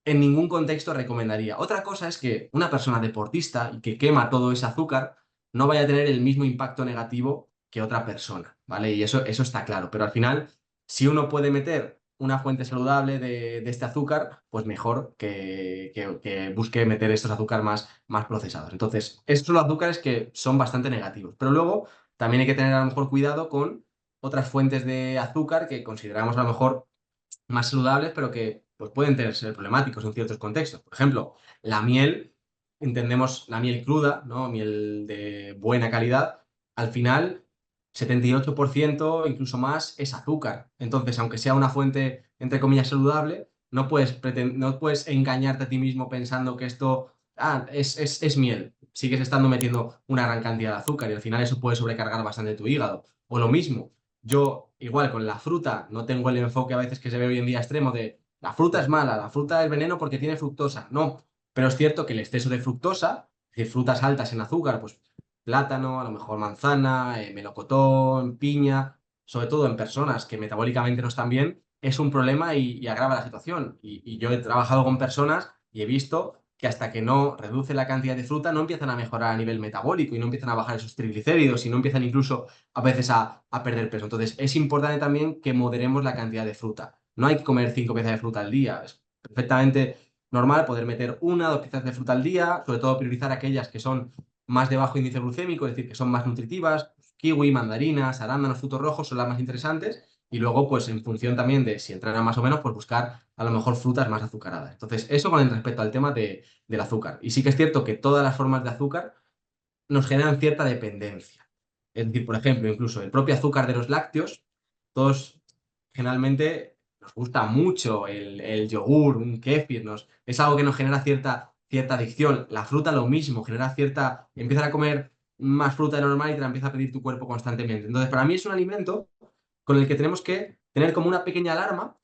S2: en ningún contexto recomendaría. Otra cosa es que una persona deportista y que quema todo ese azúcar no vaya a tener el mismo impacto negativo que otra persona, ¿vale? Y eso está claro. Pero al final, si uno puede meter una fuente saludable de este azúcar, pues mejor que busque meter estos azúcares más procesados. Entonces, estos son los azúcares que son bastante negativos. Pero luego también hay que tener a lo mejor cuidado con otras fuentes de azúcar que consideramos a lo mejor más saludables, pero que pues, pueden ser problemáticos en ciertos contextos. Por ejemplo, la miel, entendemos la miel cruda, ¿no? Miel de buena calidad, al final 78%, incluso más, es azúcar. Entonces, aunque sea una fuente, entre comillas, saludable, no puedes engañarte a ti mismo pensando que esto es miel. Sigues estando metiendo una gran cantidad de azúcar y al final eso puede sobrecargar bastante tu hígado. O lo mismo, yo, igual con la fruta, no tengo el enfoque a veces que se ve hoy en día extremo de la fruta es mala, la fruta es veneno porque tiene fructosa. No, pero es cierto que el exceso de fructosa, es decir, frutas altas en azúcar, pues plátano, a lo mejor manzana, melocotón, piña, sobre todo en personas que metabólicamente no están bien, es un problema y agrava la situación. Y yo he trabajado con personas y he visto que hasta que no reduce la cantidad de fruta no empiezan a mejorar a nivel metabólico y no empiezan a bajar esos triglicéridos y no empiezan incluso a veces a perder peso. Entonces, es importante también que moderemos la cantidad de fruta. No hay que comer 5 piezas de fruta al día. Es perfectamente normal poder meter 1 o 2 piezas de fruta al día, sobre todo priorizar aquellas que son más de bajo índice glucémico, es decir, que son más nutritivas. Kiwi, mandarinas, arándanos, frutos rojos son las más interesantes. Y luego, pues en función también de si entrenan más o menos, pues buscar a lo mejor frutas más azucaradas. Entonces, eso con respecto al tema del azúcar. Y sí que es cierto que todas las formas de azúcar nos generan cierta dependencia. Es decir, por ejemplo, incluso el propio azúcar de los lácteos, todos generalmente nos gusta mucho el yogur, un kéfir, es algo que nos genera cierta adicción. La fruta lo mismo, genera empiezas a comer más fruta de normal y te la empieza a pedir tu cuerpo constantemente. Entonces, para mí es un alimento con el que tenemos que tener como una pequeña alarma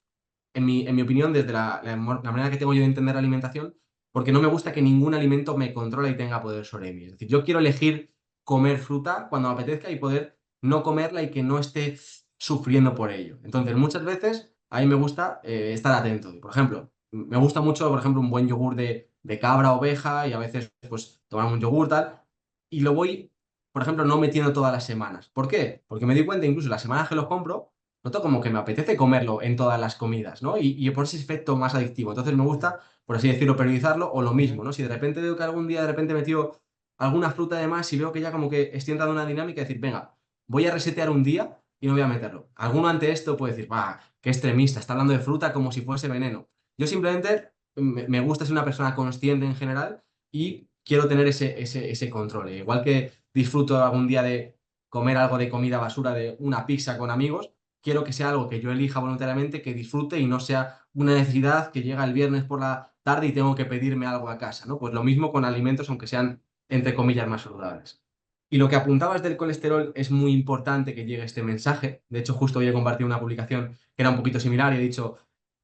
S2: en mi opinión, desde la manera que tengo yo de entender la alimentación, porque no me gusta que ningún alimento me controle y tenga poder sobre mí. Es decir, yo quiero elegir comer fruta cuando me apetezca y poder no comerla y que no esté sufriendo por ello. Entonces, muchas veces a mí me gusta estar atento. Por ejemplo, me gusta mucho, por ejemplo, un buen yogur de cabra, oveja y a veces, pues, tomar un yogur tal. Y lo voy, por ejemplo, no metiendo todas las semanas. ¿Por qué? Porque me di cuenta, incluso las semanas que los compro, noto como que me apetece comerlo en todas las comidas, ¿no? Y por ese efecto más adictivo. Entonces me gusta, por así decirlo, periodizarlo o lo
S1: Ujú.
S2: mismo, ¿no? Si de repente veo que algún día de repente metió alguna fruta de más y veo que ya como que estoy entrando en una dinámica de decir, venga, voy a resetear un día y no voy a meterlo. Alguno ante esto puede decir, va, qué extremista, está hablando de fruta como si fuese veneno. Yo simplemente me gusta ser una persona consciente en general y quiero tener ese control. Igual que disfruto algún día de comer algo de comida basura, de una pizza con amigos, quiero que sea algo que yo elija voluntariamente, que disfrute y no sea una necesidad que llega el viernes por la tarde y tengo que pedirme algo a casa, ¿no? Pues lo mismo con alimentos, aunque sean, entre comillas, más saludables. Y lo que apuntabas del colesterol es muy importante que llegue este mensaje. De hecho, justo hoy he compartido una publicación que era un poquito similar y he dicho,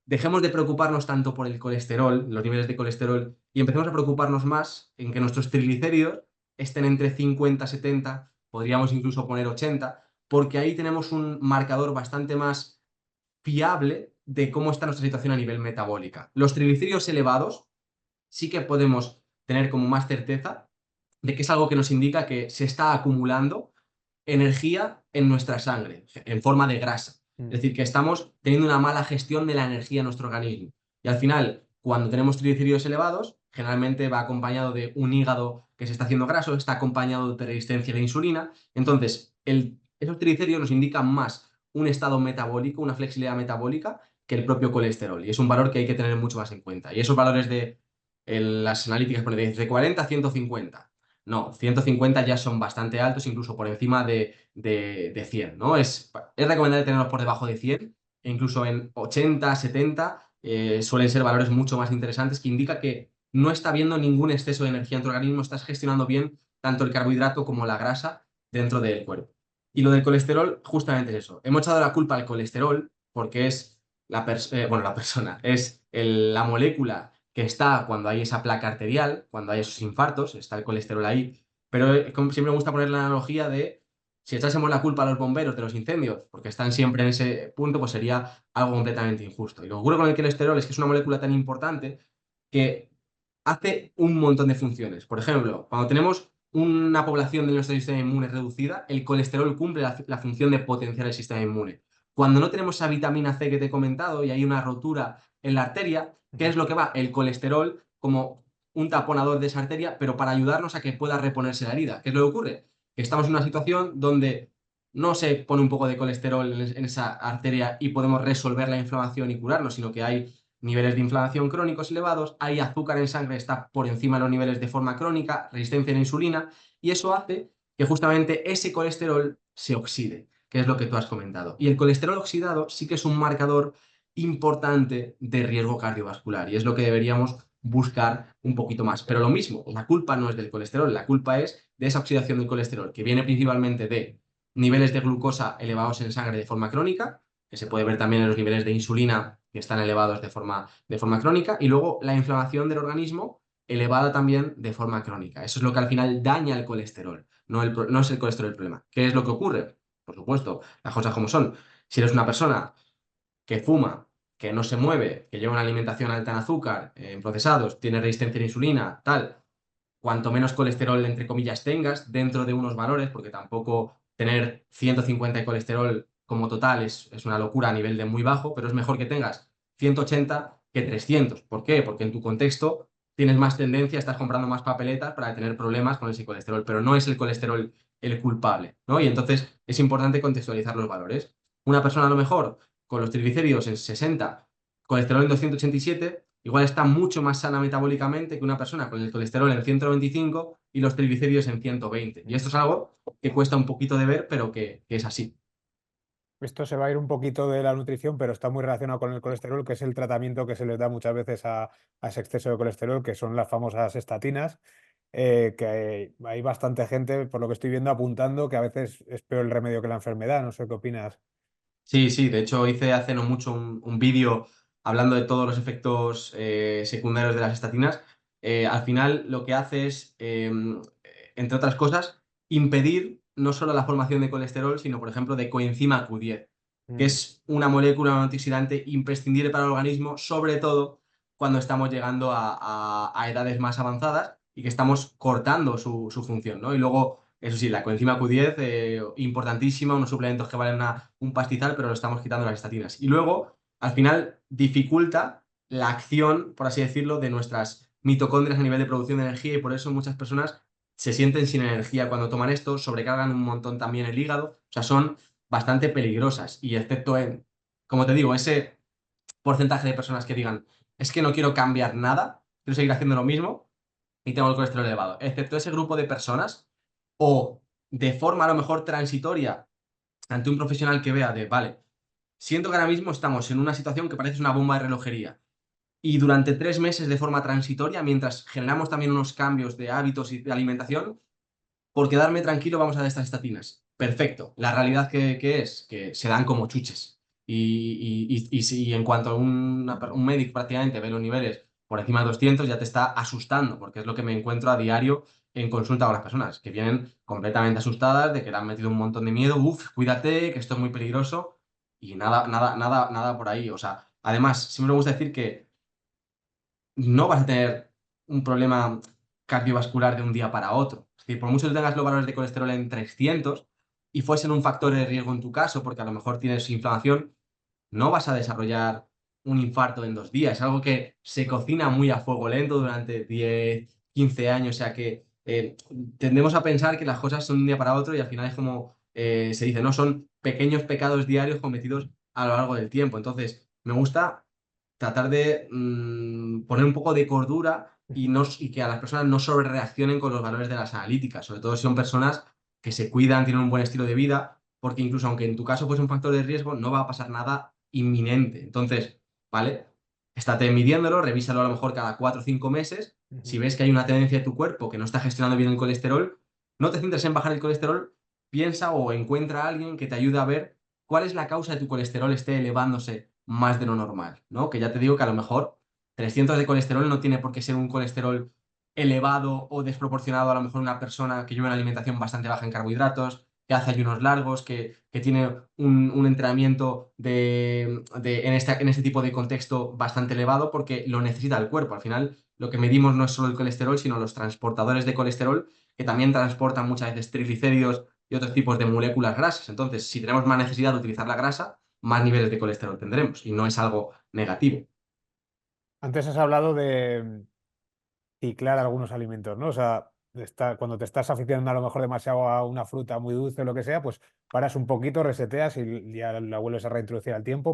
S2: dejemos de preocuparnos tanto por el colesterol, los niveles de colesterol, y empecemos a preocuparnos más en que nuestros triglicéridos estén entre 50, 70, podríamos incluso poner 80, porque ahí tenemos un marcador bastante más fiable de cómo está nuestra situación a nivel metabólica. Los triglicéridos elevados sí que podemos tener como más certeza de que es algo que nos indica que se está acumulando energía en nuestra sangre, en forma de grasa.
S1: Mm.
S2: Es decir, que estamos teniendo una mala gestión de la energía en nuestro organismo. Y al final, cuando tenemos triglicéridos elevados, generalmente va acompañado de un hígado que se está haciendo graso, está acompañado de resistencia a la insulina. Entonces, esos triglicéridos nos indican más un estado metabólico, una flexibilidad metabólica, que el propio colesterol. Y es un valor que hay que tener mucho más en cuenta. Y esos valores las analíticas ponen de 40 a 150. No, 150 ya son bastante altos, incluso por encima de 100, ¿no? Es recomendable tenerlos por debajo de 100, e incluso en 80, 70 suelen ser valores mucho más interesantes que indica que no está habiendo ningún exceso de energía en tu organismo, estás gestionando bien tanto el carbohidrato como la grasa dentro del cuerpo. Y lo del colesterol, justamente es eso. Hemos echado la culpa al colesterol porque es bueno, la persona, es la molécula que está cuando hay esa placa arterial, cuando hay esos infartos, está el colesterol ahí. Pero como siempre me gusta poner la analogía de si echásemos la culpa a los bomberos de los incendios, porque están siempre en ese punto, pues sería algo completamente injusto. Y lo que ocurre con el colesterol es que es una molécula tan importante que hace un montón de funciones. Por ejemplo, cuando tenemos una población de nuestro sistema inmune reducida, el colesterol cumple la función de potenciar el sistema inmune. Cuando no tenemos esa vitamina C que te he comentado y hay una rotura en la arteria, ¿qué es lo que va? El colesterol como un taponador de esa arteria, pero para ayudarnos a que pueda reponerse la herida. ¿Qué es lo que ocurre? Que estamos en una situación donde no se pone un poco de colesterol en esa arteria y podemos resolver la inflamación y curarnos, sino que hay niveles de inflamación crónicos elevados, hay azúcar en sangre, está por encima de los niveles de forma crónica, resistencia a la insulina, y eso hace que justamente ese colesterol se oxide, que es lo que tú has comentado. Y el colesterol oxidado sí que es un marcador importante de riesgo cardiovascular, y es lo que deberíamos buscar un poquito más. Pero lo mismo, la culpa no es del colesterol, la culpa es de esa oxidación del colesterol, que viene principalmente de niveles de glucosa elevados en sangre de forma crónica, que se puede ver también en los niveles de insulina que están elevados de forma crónica, y luego la inflamación del organismo elevada también de forma crónica. Eso es lo que al final daña el colesterol, no es el colesterol el problema. ¿Qué es lo que ocurre? Por supuesto, las cosas como son. Si eres una persona que fuma, que no se mueve, que lleva una alimentación alta en azúcar, en procesados, tiene resistencia a la insulina, tal, cuanto menos colesterol, entre comillas, tengas dentro de unos valores, porque tampoco tener 150 de colesterol como total es una locura a nivel de muy bajo, pero es mejor que tengas 180 que 300. ¿Por qué? Porque en tu contexto tienes más tendencia, estás comprando más papeletas para tener problemas con ese colesterol, pero no es el colesterol el culpable, ¿no? Y entonces es importante contextualizar los valores. Una persona a lo mejor con los triglicéridos en 60, colesterol en 287, igual está mucho más sana metabólicamente que una persona con el colesterol en 195 y los triglicéridos en 120. Y esto es algo que cuesta un poquito de ver, pero que es así.
S1: Esto se va a ir un poquito de la nutrición, pero está muy relacionado con el colesterol, que es el tratamiento que se les da muchas veces a ese exceso de colesterol, que son las famosas estatinas, que hay bastante gente, por lo que estoy viendo, apuntando que a veces es peor el remedio que la enfermedad. No sé qué opinas.
S2: Sí, sí, de hecho hice hace no mucho un vídeo hablando de todos los efectos secundarios de las estatinas. Al final lo que hace es, entre otras cosas, impedir no solo la formación de colesterol, sino, por ejemplo, de coenzima Q10, que
S1: Mm.
S2: es una molécula, un antioxidante imprescindible para el organismo, sobre todo cuando estamos llegando a edades más avanzadas y que estamos cortando su función, ¿no? Y luego eso sí, la coenzima Q10, importantísima, unos suplementos que valen un pastizal, pero lo estamos quitando las estatinas. Y luego, al final, dificulta la acción, por así decirlo, de nuestras mitocondrias a nivel de producción de energía y por eso muchas personas se sienten sin energía cuando toman esto, sobrecargan un montón también el hígado, o sea, son bastante peligrosas y excepto en, como te digo, ese porcentaje de personas que digan, es que no quiero cambiar nada, quiero seguir haciendo lo mismo y tengo el colesterol elevado, excepto ese grupo de personas o de forma a lo mejor transitoria ante un profesional que vea de, vale, siento que ahora mismo estamos en una situación que parece una bomba de relojería. Y durante 3 meses de forma transitoria, mientras generamos también unos cambios de hábitos y de alimentación, por quedarme tranquilo vamos a dar estas estatinas. Perfecto. La realidad que es que se dan como chuches. Y en cuanto a un médico prácticamente ve los niveles por encima de 200, ya te está asustando, porque es lo que me encuentro a diario en consulta con las personas, que vienen completamente asustadas de que le han metido un montón de miedo. Uf, cuídate, que esto es muy peligroso. Y nada, nada, nada, nada por ahí. O sea, además, siempre me gusta decir que no vas a tener un problema cardiovascular de un día para otro. Es decir, por mucho que tengas los valores de colesterol en 300 y fuesen un factor de riesgo en tu caso, porque a lo mejor tienes inflamación, no vas a desarrollar un infarto en 2 días. Es algo que se cocina muy a fuego lento durante 10, 15 años. O sea que tendemos a pensar que las cosas son de un día para otro y al final es como se dice, no, son pequeños pecados diarios cometidos a lo largo del tiempo. Entonces, me gusta tratar de poner un poco de cordura
S1: Ujú.
S2: y que a las personas no sobrereaccionen con los valores de las analíticas, sobre todo si son personas que se cuidan, tienen un buen estilo de vida, porque incluso aunque en tu caso fuese un factor de riesgo, no va a pasar nada inminente. Entonces, ¿vale? Estate midiéndolo, revísalo a lo mejor cada 4 o 5 meses. Si
S1: Ujú.
S2: ves que hay una tendencia de tu cuerpo que no está gestionando bien el colesterol, no te centres en bajar el colesterol, piensa o encuentra a alguien que te ayude a ver cuál es la causa de tu colesterol esté elevándose más de lo normal, ¿no? Que ya te digo que a lo mejor 300 de colesterol no tiene por qué ser un colesterol elevado o desproporcionado a lo mejor una persona que lleva una alimentación bastante baja en carbohidratos, que hace ayunos largos, que tiene un entrenamiento en este tipo de contexto bastante elevado porque lo necesita el cuerpo. Al final, lo que medimos no es solo el colesterol, sino los transportadores de colesterol que también transportan muchas veces triglicéridos y otros tipos de moléculas grasas. Entonces, si tenemos más necesidad de utilizar la grasa, más niveles de colesterol tendremos y no es algo negativo.
S1: Antes has hablado de ciclar algunos alimentos, ¿no? O sea, cuando te estás aficionando a lo mejor demasiado a una fruta muy dulce o lo que sea, pues paras un poquito, reseteas y ya la vuelves a reintroducir al tiempo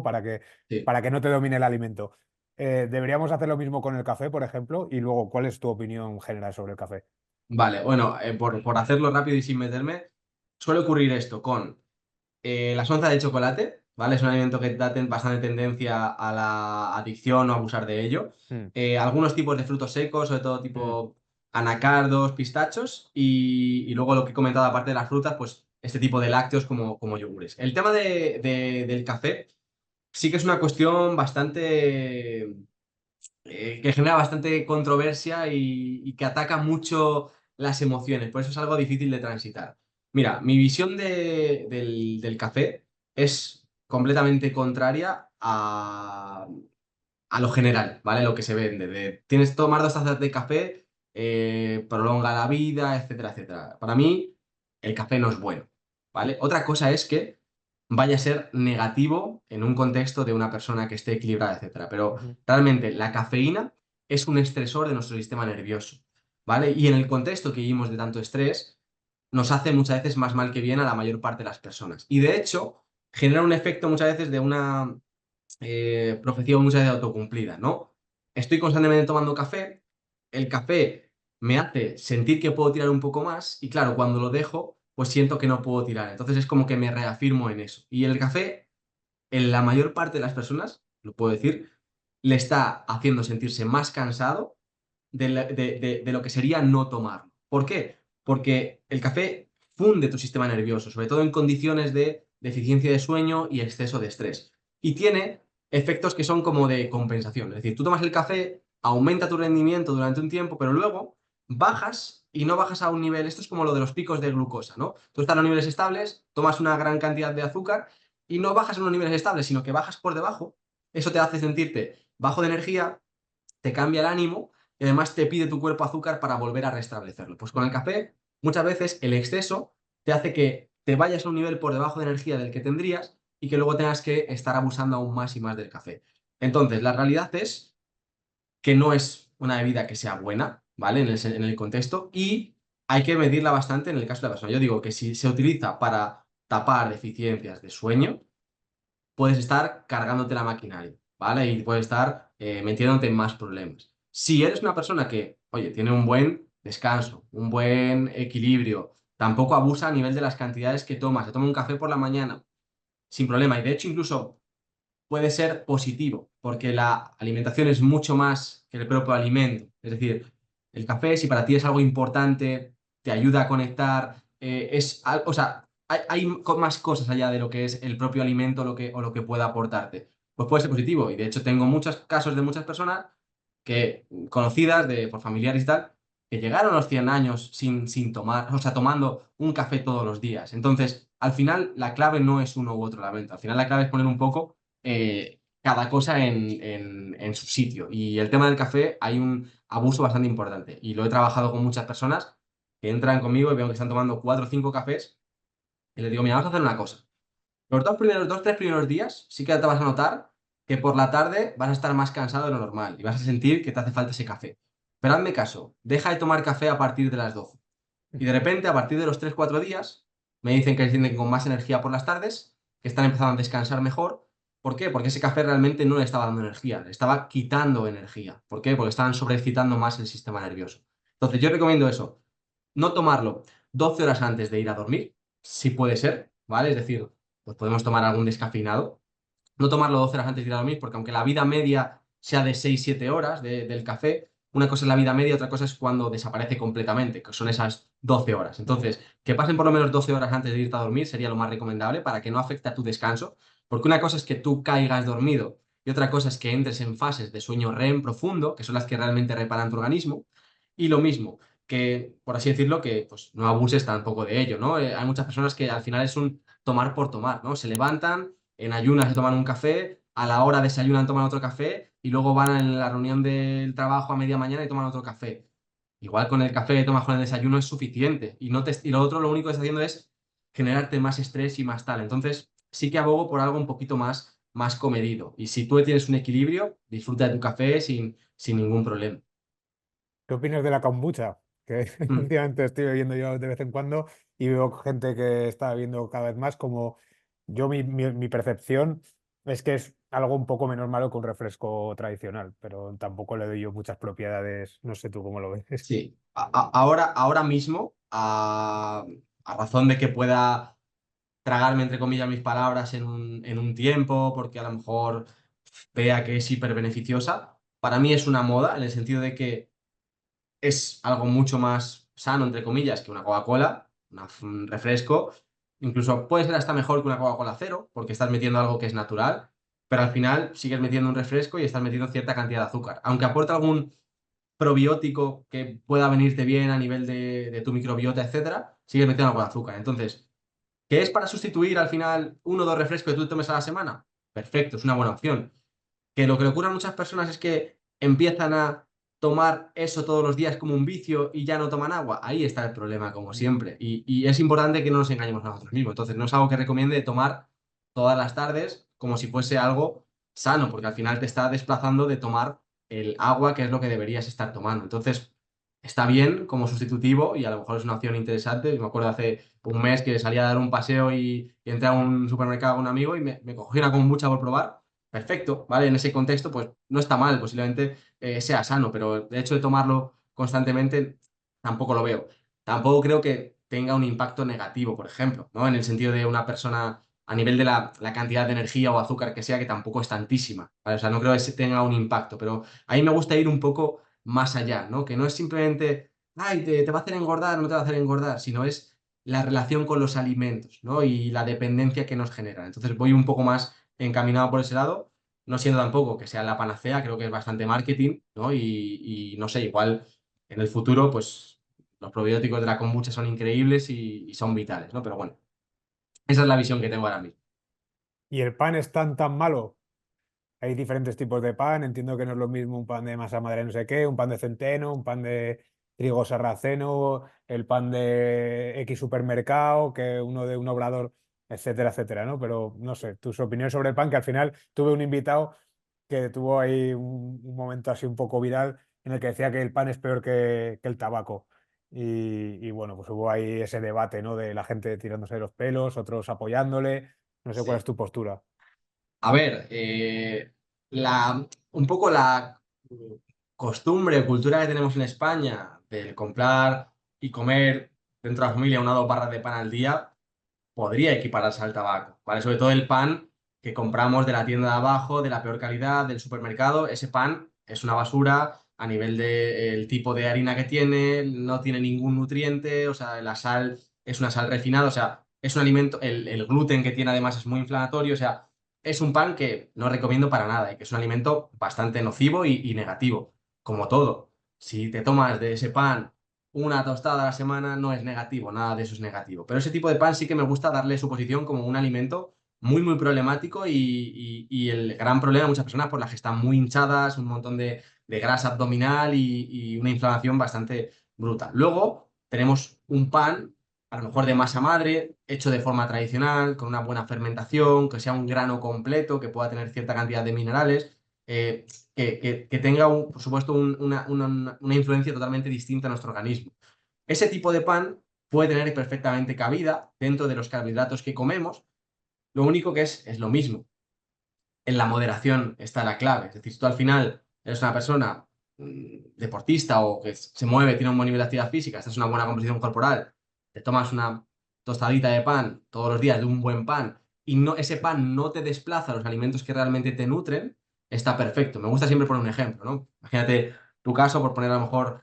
S2: Sí.
S1: para que no te domine el alimento. Deberíamos hacer lo mismo con el café, por ejemplo, y luego, ¿cuál es tu opinión general sobre el café?
S2: Vale, bueno, por hacerlo rápido y sin meterme, suele ocurrir esto con las onzas de chocolate, ¿vale? Es un alimento que da bastante tendencia a la adicción o abusar de ello.
S1: Mm,
S2: Algunos tipos de frutos secos, sobre todo
S1: mm,
S2: tipo anacardos, pistachos, y luego lo que he comentado, aparte de las frutas, pues este tipo de lácteos como yogures. El tema del café sí que es una cuestión bastante que genera bastante controversia y que ataca mucho las emociones, por eso es algo difícil de transitar. Mira, mi visión del café es completamente contraria a lo general, ¿vale? Lo que se vende. Tienes que tomar 2 tazas de café, prolonga la vida, etcétera, etcétera. Para mí, el café no es bueno, ¿vale? Otra cosa es que vaya a ser negativo en un contexto de una persona que esté equilibrada, etcétera. Pero
S1: ujú,
S2: realmente la cafeína es un estresor de nuestro sistema nervioso, ¿vale? Y en el contexto que vivimos de tanto estrés, nos hace muchas veces más mal que bien a la mayor parte de las personas. Y de hecho, genera un efecto muchas veces de una profecía muchas veces autocumplida, ¿no? Estoy constantemente tomando café, el café me hace sentir que puedo tirar un poco más y claro, cuando lo dejo, pues siento que no puedo tirar. Entonces es como que me reafirmo en eso. Y el café, en la mayor parte de las personas, lo puedo decir, le está haciendo sentirse más cansado de lo que sería no tomarlo. ¿Por qué? Porque el café funde tu sistema nervioso, sobre todo en condiciones de deficiencia de sueño y exceso de estrés. Y tiene efectos que son como de compensación. Es decir, tú tomas el café, aumenta tu rendimiento durante un tiempo, pero luego bajas y no bajas a un nivel, esto es como lo de los picos de glucosa, ¿no? Tú estás a los niveles estables, tomas una gran cantidad de azúcar y no bajas a unos niveles estables, sino que bajas por debajo. Eso te hace sentirte bajo de energía, te cambia el ánimo y además te pide tu cuerpo azúcar para volver a restablecerlo. Pues con el
S1: ujú.
S2: café, muchas veces el exceso te hace que te vayas a un nivel por debajo de energía del que tendrías y que luego tengas que estar abusando aún más y más del café. Entonces, la realidad es que no es una bebida que sea buena, ¿vale? En el contexto y hay que medirla bastante en el caso de la persona. Yo digo que si se utiliza para tapar deficiencias de sueño, puedes estar cargándote la maquinaria, ¿vale? Y puedes estar metiéndote en más problemas. Si eres una persona que, oye, tiene un buen descanso, un buen equilibrio, tampoco abusa a nivel de las cantidades que toma, se toma un café por la mañana, sin problema. Y de hecho, incluso puede ser positivo, porque la alimentación es mucho más que el propio alimento. Es decir, el café, si para ti es algo importante, te ayuda a conectar, o sea, más cosas allá de lo que es el propio alimento o lo que pueda aportarte. Pues puede ser positivo. Y de hecho tengo muchos casos de muchas personas que, conocidas, por familiares y tal, que llegaron a los 100 años sin tomar, o sea, tomando un café todos los días. Entonces, al final, la clave no es uno u otro elemento. Al final, la clave es poner un poco cada cosa en su sitio. Y el tema del café, hay un abuso bastante importante. Y lo he trabajado con muchas personas que entran conmigo y veo que están tomando 4 o 5 cafés. Y les digo, mira, vamos a hacer una cosa. Los tres primeros días sí que te vas a notar que por la tarde vas a estar más cansado de lo normal y vas a sentir que te hace falta ese café. Pero hazme caso, deja de tomar café a partir de las 12. Y de repente, a partir de los 3 o 4 días, me dicen que se sienten con más energía por las tardes, que están empezando a descansar mejor. ¿Por qué? Porque ese café realmente no le estaba dando energía, le estaba quitando energía. ¿Por qué? Porque estaban sobreexcitando más el sistema nervioso. Entonces, yo recomiendo eso, no tomarlo 12 horas antes de ir a dormir, si puede ser, ¿vale? Es decir, pues podemos tomar algún descafeinado. No tomarlo 12 horas antes de ir a dormir, porque aunque la vida media sea de 6 o 7 horas del café, una cosa es la vida media, otra cosa es cuando desaparece completamente, que son esas 12 horas. Entonces, que pasen por lo menos 12 horas antes de irte a dormir sería lo más recomendable para que no afecte a tu descanso, porque una cosa es que tú caigas dormido y otra cosa es que entres en fases de sueño REM profundo, que son las que realmente reparan tu organismo, y lo mismo, que, por así decirlo, que pues no abuses tampoco de ello, ¿no? Hay muchas personas que al final es un tomar por tomar, ¿no? Se levantan, en ayunas se toman un café, a la hora desayunan, toman otro café y luego van en la reunión del trabajo a media mañana y toman otro café. Igual con el café que tomas con el desayuno es suficiente y lo otro lo único que está haciendo es generarte más estrés y más tal. Entonces sí que abogo por algo un poquito más comedido. Y si tú tienes un equilibrio, disfruta de tu café sin ningún problema.
S1: ¿Qué opinas de la kombucha? Que
S2: Mm.
S1: últimamente estoy bebiendo yo de vez en cuando y veo gente que está bebiendo cada vez más como yo mi percepción es que es algo un poco menos malo que un refresco tradicional, pero tampoco le doy yo muchas propiedades, no sé tú cómo lo ves.
S2: Sí, ahora mismo, a razón de que pueda tragarme, entre comillas, mis palabras en un tiempo, porque a lo mejor vea que es hiper beneficiosa, para mí es una moda, en el sentido de que es algo mucho más sano, entre comillas, que una Coca-Cola, un refresco. Incluso puede ser hasta mejor que una Coca-Cola cero, porque estás metiendo algo que es natural, pero al final sigues metiendo un refresco y estás metiendo cierta cantidad de azúcar. Aunque aporte algún probiótico que pueda venirte bien a nivel de tu microbiota, etcétera, sigues metiendo algo de azúcar. Entonces, ¿qué es para sustituir al final 1 o 2 refrescos que tú tomes a la semana? Perfecto, es una buena opción. Que lo que le ocurre a muchas personas es que empiezan a tomar eso todos los días como un vicio y ya no toman agua. Ahí está el problema, como siempre. Y es importante que no nos engañemos a nosotros mismos. Entonces, no es algo que recomiende tomar todas las tardes como si fuese algo sano, porque al final te está desplazando de tomar el agua, que es lo que deberías estar tomando. Entonces, está bien como sustitutivo y a lo mejor es una opción interesante. Yo me acuerdo hace un mes que salía a dar un paseo y entré a un supermercado con un amigo y me cogí una kombucha por probar. Perfecto, ¿vale? En ese contexto, pues no está mal, posiblemente sea sano, pero el hecho de tomarlo constantemente tampoco lo veo. Tampoco creo que tenga un impacto negativo, por ejemplo, ¿no? En el sentido de una persona a nivel de la cantidad de energía o azúcar que sea, que tampoco es tantísima, ¿vale? O sea, no creo que tenga un impacto, pero a mí me gusta ir un poco más allá, ¿no? Que no es simplemente, ay, te va a hacer engordar o no te va a hacer engordar, sino es la relación con los alimentos, ¿no? Y la dependencia que nos generan. Entonces voy un poco más encaminado por ese lado, no siendo tampoco que sea la panacea, creo que es bastante marketing, ¿no? Y no sé, igual en el futuro, pues los probióticos de la kombucha son increíbles y son vitales, ¿no? Pero bueno, esa es la visión que tengo ahora mismo.
S1: ¿Y el pan es tan malo? Hay diferentes tipos de pan, entiendo que no es lo mismo un pan de masa madre no sé qué, un pan de centeno, un pan de trigo sarraceno, el pan de X supermercado, que uno de un obrador, etcétera, etcétera, ¿no? Pero no sé, tus opiniones sobre el pan, que al final tuve un invitado que tuvo ahí un momento así un poco viral en el que decía que el pan es peor que el tabaco. Y bueno, pues hubo ahí ese debate, ¿no? De la gente tirándose de los pelos, otros apoyándole. No sé cuál es
S2: Sí.
S1: tu postura.
S2: A ver, un poco la costumbre o cultura que tenemos en España del comprar y comer dentro de la familia 1 o 2 barras de pan al día podría equipararse al tabaco, ¿vale? Sobre todo el pan que compramos de la tienda de abajo, de la peor calidad, del supermercado. Ese pan es una basura a nivel del tipo de harina que tiene, no tiene ningún nutriente, o sea, la sal es una sal refinada, o sea, es un alimento, el gluten que tiene además es muy inflamatorio, o sea, es un pan que no recomiendo para nada y que es un alimento bastante nocivo y negativo, como todo. Si te tomas de ese pan una tostada a la semana, no es negativo, nada de eso es negativo. Pero ese tipo de pan sí que me gusta darle su posición como un alimento muy, muy problemático y el gran problema de muchas personas por las que están muy hinchadas, un montón de grasa abdominal y una inflamación bastante bruta. Luego tenemos un pan, a lo mejor de masa madre, hecho de forma tradicional, con una buena fermentación, que sea un grano completo, que pueda tener cierta cantidad de minerales, que tenga, por supuesto, una influencia totalmente distinta a nuestro organismo. Ese tipo de pan puede tener perfectamente cabida dentro de los carbohidratos que comemos, lo único que es lo mismo. En la moderación está la clave. Es decir, si tú al final eres una persona deportista o que se mueve, tiene un buen nivel de actividad física, estás en una buena composición corporal, te tomas una tostadita de pan todos los días de un buen pan y no, ese pan no te desplaza a los alimentos que realmente te nutren, está perfecto. Me gusta siempre poner un ejemplo, ¿no? Imagínate tu caso por poner a lo mejor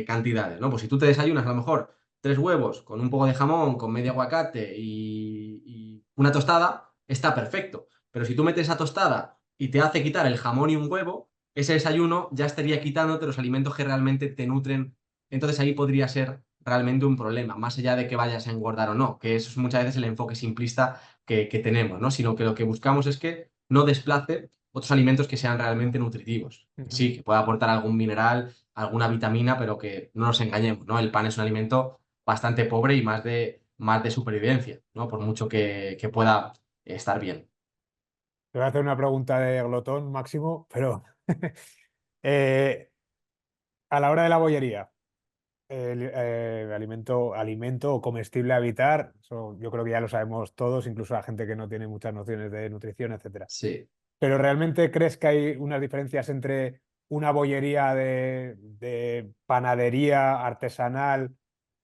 S2: cantidades, ¿no? Pues si tú te desayunas a lo mejor 3 huevos con un poco de jamón, con medio aguacate y una tostada, está perfecto. Pero si tú metes esa tostada y te hace quitar el jamón y un huevo, ese desayuno ya estaría quitándote los alimentos que realmente te nutren. Entonces ahí podría ser realmente un problema, más allá de que vayas a engordar o no, que eso es muchas veces el enfoque simplista que tenemos, ¿no? Sino que lo que buscamos es que no desplace otros alimentos que sean realmente nutritivos.
S1: Ujú.
S2: Sí, que pueda aportar algún mineral, alguna vitamina, pero que no nos engañemos, ¿no? El pan es un alimento bastante pobre y más de supervivencia, ¿no? Por mucho que pueda estar bien.
S1: Te voy a hacer una pregunta de glotón máximo, pero eh, a la hora de la bollería, alimento o comestible a evitar, eso yo creo que ya lo sabemos todos, incluso la gente que no tiene muchas nociones de nutrición, etcétera.
S2: Sí.
S1: Pero ¿realmente crees que hay unas diferencias entre una bollería de panadería artesanal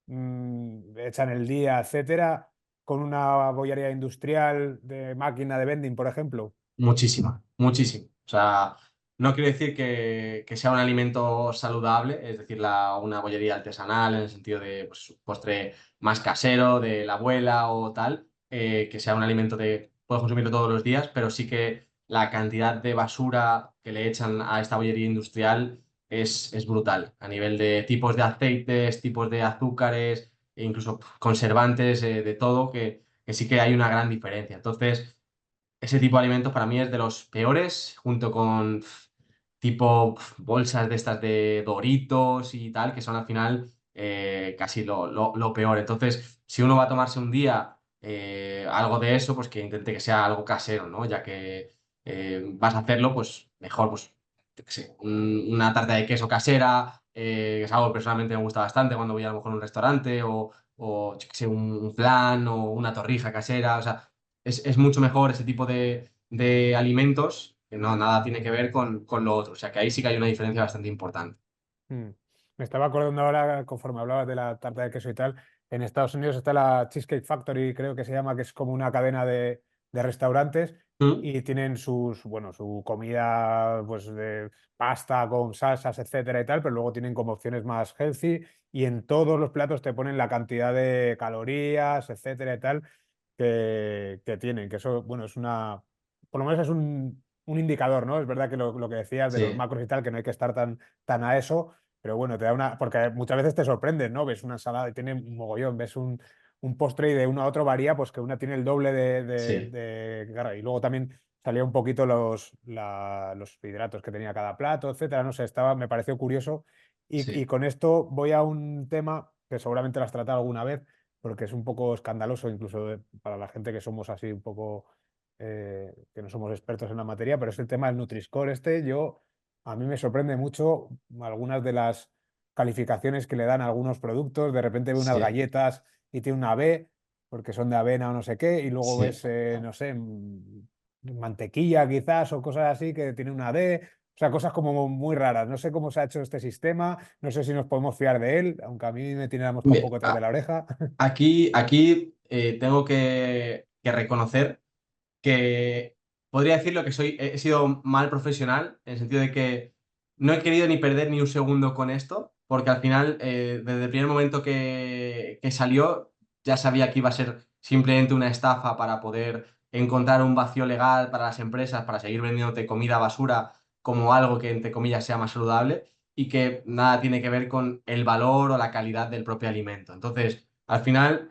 S1: hecha en el día, etcétera, con una bollería industrial de máquina de vending, por ejemplo?
S2: Muchísima, muchísimo. O sea, no quiero decir que sea un alimento saludable, es decir, una bollería artesanal en el sentido de pues, un postre más casero de la abuela o tal, que sea un alimento de puedes consumirlo todos los días, pero sí que la cantidad de basura que le echan a esta bollería industrial es brutal. A nivel de tipos de aceites, tipos de azúcares, e incluso conservantes, de todo, que sí que hay una gran diferencia. Entonces ese tipo de alimentos para mí es de los peores, junto con tipo bolsas de estas de Doritos y tal, que son al final casi lo peor. Entonces, si uno va a tomarse un día algo de eso, pues que intente que sea algo casero, ¿no? Ya que vas a hacerlo, pues mejor, pues, yo qué sé, una tarta de queso casera, que es algo que personalmente me gusta bastante cuando voy a lo mejor a un restaurante, o yo qué sé, un flan o una torrija casera, o sea es mucho mejor ese tipo de alimentos que no nada tiene que ver con lo otro. O sea que ahí sí que hay una diferencia bastante importante.
S1: Mm. Me estaba acordando ahora, conforme hablabas de la tarta de queso y tal, en Estados Unidos está la Cheesecake Factory, creo que se llama, que es como una cadena de restaurantes
S2: ¿Mm?
S1: y tienen bueno, su comida pues de pasta con salsas, etcétera y tal, pero luego tienen como opciones más healthy y en todos los platos te ponen la cantidad de calorías, etcétera y tal, que tienen, que eso, bueno, por lo menos es un indicador, ¿no? Es verdad que lo que decías de los
S2: Sí,
S1: macros y tal, que no hay que estar tan a eso, pero bueno, te da porque muchas veces te sorprendes, ¿no? Ves una ensalada y tiene un mogollón, ves un postre y de uno a otro varía, pues que una tiene el doble
S2: sí,
S1: de carga. Y luego también salía un poquito los hidratos que tenía cada plato, etcétera. No sé, me pareció curioso. Y
S2: sí,
S1: con esto voy a un tema que seguramente lo has tratado alguna vez, porque es un poco escandaloso, incluso para la gente que somos así un poco, que no somos expertos en la materia, pero es el tema del Nutri-Score este. A mí me sorprende mucho algunas de las calificaciones que le dan a algunos productos. De repente veo unas
S2: sí,
S1: galletas y tiene una B, porque son de avena o no sé qué, y luego
S2: sí.
S1: ves, no sé, mantequilla quizás o cosas así que tiene una D. O sea, cosas como muy raras. No sé cómo se ha hecho este sistema, no sé si nos podemos fiar de él, aunque a mí me tiene la mosca un
S2: Bien,
S1: poco detrás de la oreja.
S2: aquí tengo que reconocer que podría decirlo que he sido mal profesional, en el sentido de que no he querido ni perder ni un segundo con esto, porque al final, desde el primer momento que salió, ya sabía que iba a ser simplemente una estafa para poder encontrar un vacío legal para las empresas, para seguir vendiéndote comida basura como algo que, entre comillas, sea más saludable y que nada tiene que ver con el valor o la calidad del propio alimento. Entonces, al final,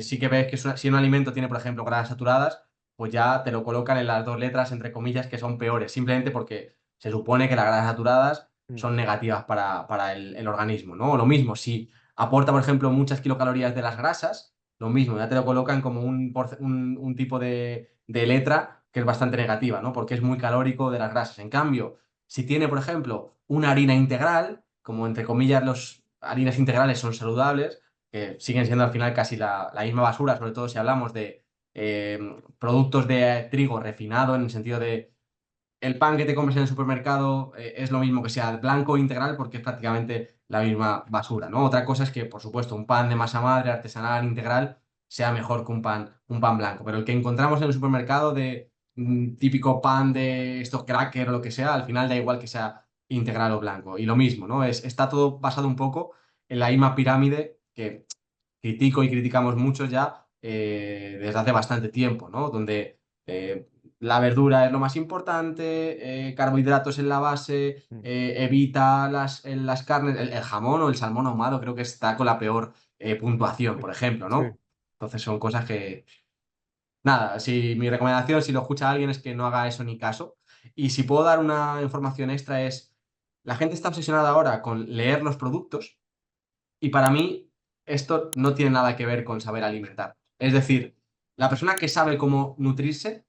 S2: sí que ves que si un alimento tiene, por ejemplo, grasas saturadas, pues ya te lo colocan en las dos letras, entre comillas, que son peores, simplemente porque se supone que las grasas saturadas
S1: Mm,
S2: son negativas para el organismo, ¿no? O lo mismo, si aporta, por ejemplo, muchas kilocalorías de las grasas, lo mismo, ya te lo colocan como un tipo de letra que es bastante negativa, ¿no? Porque es muy calórico de las grasas. En cambio, si tiene, por ejemplo, una harina integral, como entre comillas los harinas integrales son saludables, que siguen siendo al final casi la misma basura, sobre todo si hablamos de productos de trigo refinado, en el sentido de el pan que te compras en el supermercado es lo mismo que sea blanco o integral porque es prácticamente la misma basura, ¿no? Otra cosa es que, por supuesto, un pan de masa madre, artesanal, integral, sea mejor que un pan blanco, pero el que encontramos en el supermercado de típico pan de estos cracker o lo que sea, al final da igual que sea integral o blanco. Y lo mismo, ¿no? Está todo basado un poco en la misma pirámide que critico y criticamos mucho ya desde hace bastante tiempo, ¿no? Donde la verdura es lo más importante, carbohidratos en la base,
S1: mm.
S2: evita las carnes, el jamón o el salmón ahumado creo que está con la peor puntuación,
S1: Sí,
S2: por ejemplo,
S1: sí.
S2: ¿no? Entonces son cosas que, nada, si mi recomendación, si lo escucha alguien, es que no haga eso ni caso. Y si puedo dar una información extra es, la gente está obsesionada ahora con leer los productos y para mí, esto no tiene nada que ver con saber alimentar. Es decir, la persona que sabe cómo nutrirse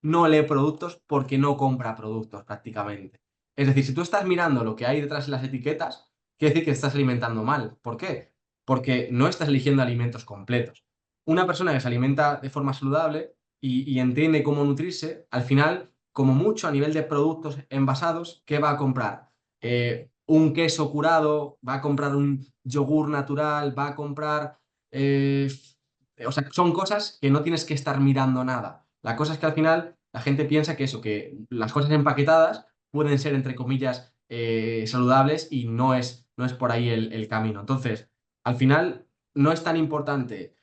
S2: no lee productos porque no compra productos prácticamente. Es decir, si tú estás mirando lo que hay detrás de las etiquetas, quiere decir que estás alimentando mal. ¿Por qué? Porque no estás eligiendo alimentos completos. Una persona que se alimenta de forma saludable y entiende cómo nutrirse, al final, como mucho a nivel de productos envasados, ¿qué va a comprar? Un queso curado, va a comprar un yogur natural, va a comprar... eh, o sea, son cosas que no tienes que estar mirando nada. La cosa es que al final la gente piensa que eso, que las cosas empaquetadas pueden ser, entre comillas, saludables y no es por ahí el camino. Entonces, al final, no es tan importante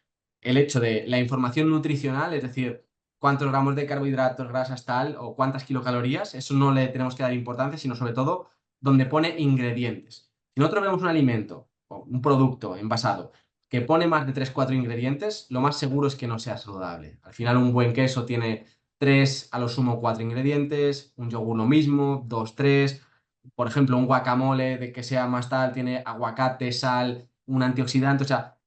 S2: el hecho de la información nutricional, es decir, cuántos gramos de carbohidratos, grasas, tal, o cuántas kilocalorías, eso no le tenemos que dar importancia, sino sobre todo donde pone ingredientes. Si nosotros vemos un alimento o un producto envasado que pone más de tres cuatro ingredientes, lo más seguro es que no sea saludable. Al final, un buen queso tiene 3 a lo sumo 4 ingredientes, un yogur lo mismo, 2 tres. Por ejemplo, un guacamole de que sea más tal, tiene aguacate, sal, un antioxidante, o sea,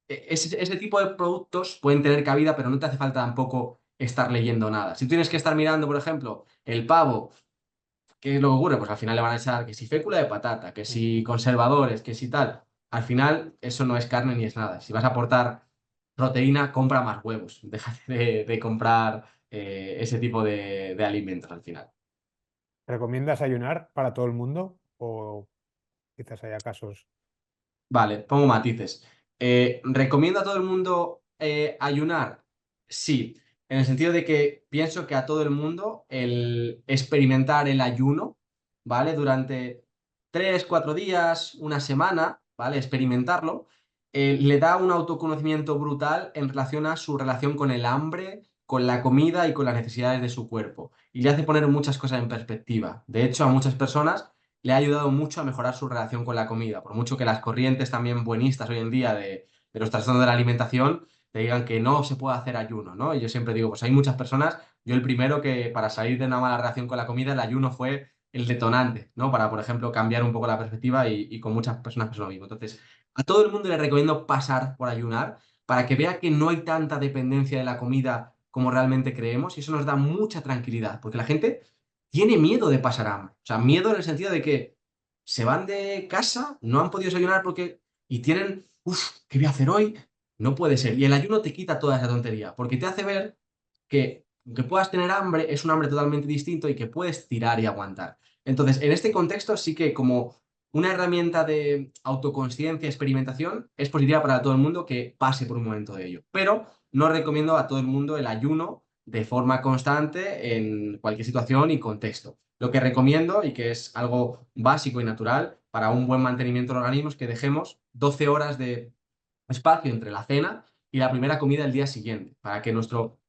S2: ese tipo de productos pueden tener cabida, pero no te hace falta tampoco estar leyendo nada. Si tienes que estar mirando, por ejemplo, el pavo, ¿qué es lo que ocurre? Pues al final le van a echar que si fécula de patata, que
S1: Mm.
S2: si conservadores, que si tal. Al final eso no es carne ni es nada. Si vas a aportar proteína, compra más huevos. Déjate de comprar ese tipo de alimentos al final.
S1: ¿Recomiendas ayunar para todo el mundo o quizás haya casos?
S2: Vale, pongo matices. ¿Recomiendo a todo el mundo ayunar? Sí, en el sentido de que pienso que a todo el mundo el experimentar el ayuno, ¿vale? Durante 3, 4 días, una semana, ¿vale? Experimentarlo, le da un autoconocimiento brutal en relación a su relación con el hambre, con la comida y con las necesidades de su cuerpo. Y le hace poner muchas cosas en perspectiva. De hecho, a muchas personas le ha ayudado mucho a mejorar su relación con la comida. Por mucho que las corrientes también buenistas hoy en día de los trastornos de la alimentación te digan que no se puede hacer ayuno, ¿no? Y yo siempre digo, pues hay muchas personas, yo el primero que para salir de una mala relación con la comida, el ayuno fue el detonante, ¿no? Para, por ejemplo, cambiar un poco la perspectiva y con muchas personas pasa lo mismo. Entonces, a todo el mundo le recomiendo pasar por ayunar para que vea que no hay tanta dependencia de la comida como realmente creemos y eso nos da mucha tranquilidad, porque la gente tiene miedo de pasar hambre. O sea, miedo en el sentido de que se van de casa, no han podido desayunar porque... y tienen, uff, ¿qué voy a hacer hoy? No puede ser. Y el ayuno te quita toda esa tontería, porque te hace ver que aunque puedas tener hambre, es un hambre totalmente distinto y que puedes tirar y aguantar. Entonces, en este contexto sí que como una herramienta de autoconsciencia, experimentación, es positiva para todo el mundo que pase por un momento de ello. Pero no recomiendo a todo el mundo el ayuno de forma constante en cualquier situación y contexto. Lo que recomiendo, y que es algo básico y natural para un buen mantenimiento del organismo, es que dejemos 12 horas de espacio entre la cena y la primera comida del día siguiente, para que nuestro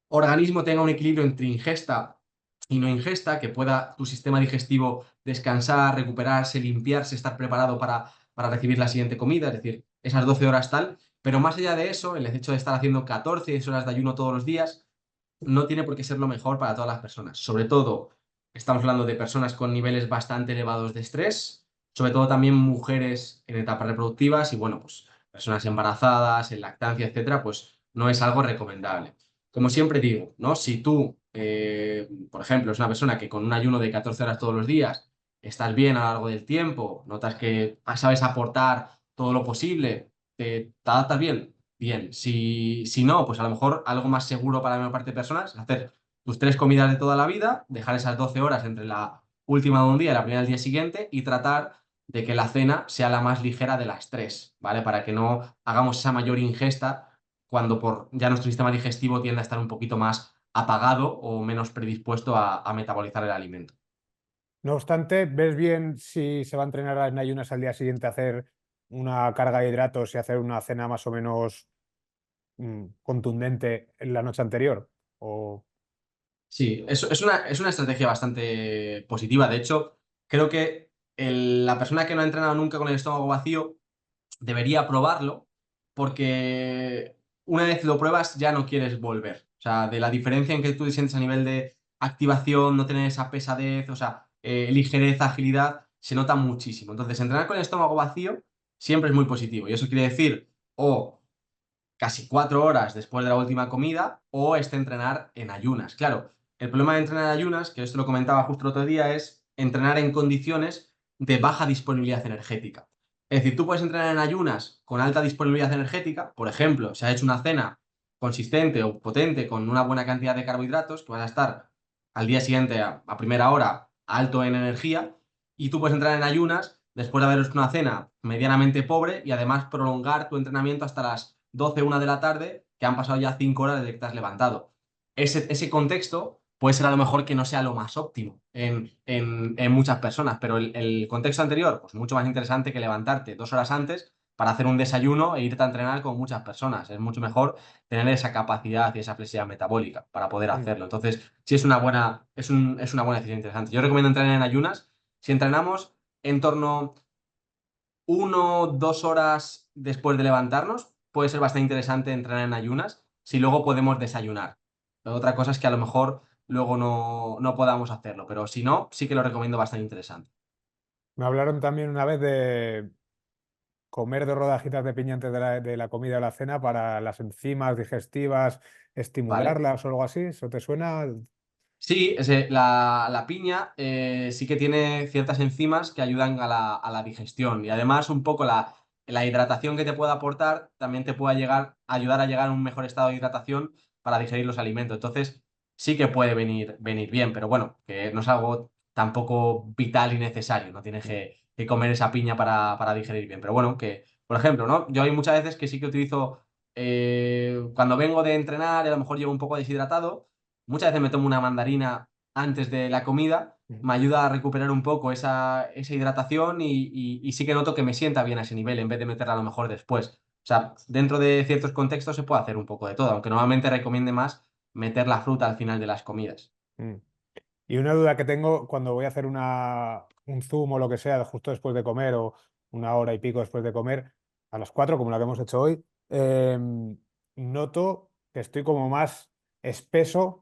S2: organismo tenga un equilibrio entre ingesta y no ingesta, que pueda tu sistema digestivo descansar, recuperarse, limpiarse, estar preparado para recibir la siguiente comida, es decir, esas 12 horas tal. Pero más allá de eso, el hecho de estar haciendo 14 horas de ayuno todos los días no tiene por qué ser lo mejor para todas las personas. Sobre todo, estamos hablando de personas con niveles bastante elevados de estrés, sobre todo también mujeres en etapas reproductivas y, bueno, pues personas embarazadas, en lactancia, etcétera, pues no es algo recomendable. Como siempre digo, ¿no? Si tú, por ejemplo, es una persona que con un ayuno de 14 horas todos los días estás bien a lo largo del tiempo, notas que sabes aportar todo lo posible, te adaptas bien, bien. Si no, pues a lo mejor algo más seguro para la mayor parte de personas es hacer tus 3 comidas de toda la vida, dejar esas 12 horas entre la última de un día y la primera del día siguiente y tratar de que la cena sea la más ligera de las tres, ¿vale? Para que no hagamos esa mayor ingesta cuando ya nuestro sistema digestivo tiende a estar un poquito más apagado o menos predispuesto a metabolizar el alimento.
S1: No obstante, ¿ves bien si se va a entrenar en ayunas al día siguiente, hacer una carga de hidratos y hacer una cena más o menos contundente en la noche anterior? O...
S2: Sí, es una estrategia bastante positiva. De hecho, creo que la persona que no ha entrenado nunca con el estómago vacío debería probarlo porque una vez lo pruebas ya no quieres volver. O sea, de la diferencia en que tú te sientes a nivel de activación, no tener esa pesadez, o sea, ligereza, agilidad, se nota muchísimo. Entonces, entrenar con el estómago vacío siempre es muy positivo. Y eso quiere decir o casi 4 horas después de la última comida o entrenar en ayunas. Claro, el problema de entrenar en ayunas, que esto lo comentaba justo el otro día, es entrenar en condiciones de baja disponibilidad energética. Es decir, tú puedes entrenar en ayunas con alta disponibilidad energética, por ejemplo, si has hecho una cena consistente o potente con una buena cantidad de carbohidratos, que vas a estar al día siguiente a primera hora alto en energía, y tú puedes entrar en ayunas después de haber hecho una cena medianamente pobre y además prolongar tu entrenamiento hasta las 12, 1 de la tarde, que han pasado ya 5 horas desde que te has levantado. Ese contexto puede ser a lo mejor que no sea lo más óptimo en muchas personas, pero el contexto anterior, pues mucho más interesante que levantarte 2 horas antes para hacer un desayuno e irte a entrenar con muchas personas. Es mucho mejor tener esa capacidad y esa flexibilidad metabólica para poder
S1: Mm.
S2: hacerlo. Entonces, sí es una buena decisión interesante. Yo recomiendo entrenar en ayunas. Si entrenamos en torno 1, 2 horas después de levantarnos, puede ser bastante interesante entrenar en ayunas si luego podemos desayunar. Otra cosa es que a lo mejor luego no podamos hacerlo, pero si no, sí que lo recomiendo bastante interesante.
S1: Me hablaron también una vez de comer 2 rodajitas de piña antes de la comida o la cena para las enzimas digestivas,
S2: ¿Vale?
S1: estimularlas o algo así. ¿Eso te suena?
S2: Sí, la piña sí que tiene ciertas enzimas que ayudan a la digestión y además un poco la hidratación que te puede aportar también te puede ayudar a llegar a un mejor estado de hidratación para digerir los alimentos. Entonces sí que puede venir bien, pero bueno, que no es algo tampoco vital y necesario, no tienes que comer esa piña para digerir bien. Pero bueno, que por ejemplo, ¿no? Yo hay muchas veces que sí que utilizo cuando vengo de entrenar y a lo mejor llevo un poco deshidratado. Muchas veces me tomo una mandarina antes de la comida,
S1: Mm.
S2: me ayuda a recuperar un poco esa hidratación y sí que noto que me sienta bien a ese nivel en vez de meterla a lo mejor después. O sea, dentro de ciertos contextos se puede hacer un poco de todo, aunque normalmente recomiende más meter la fruta al final de las comidas.
S1: Mm. Y una duda que tengo cuando voy a hacer un zoom o lo que sea justo después de comer o 1 hora y pico después de comer, a las 4 como la que hemos hecho hoy, noto que estoy como más espeso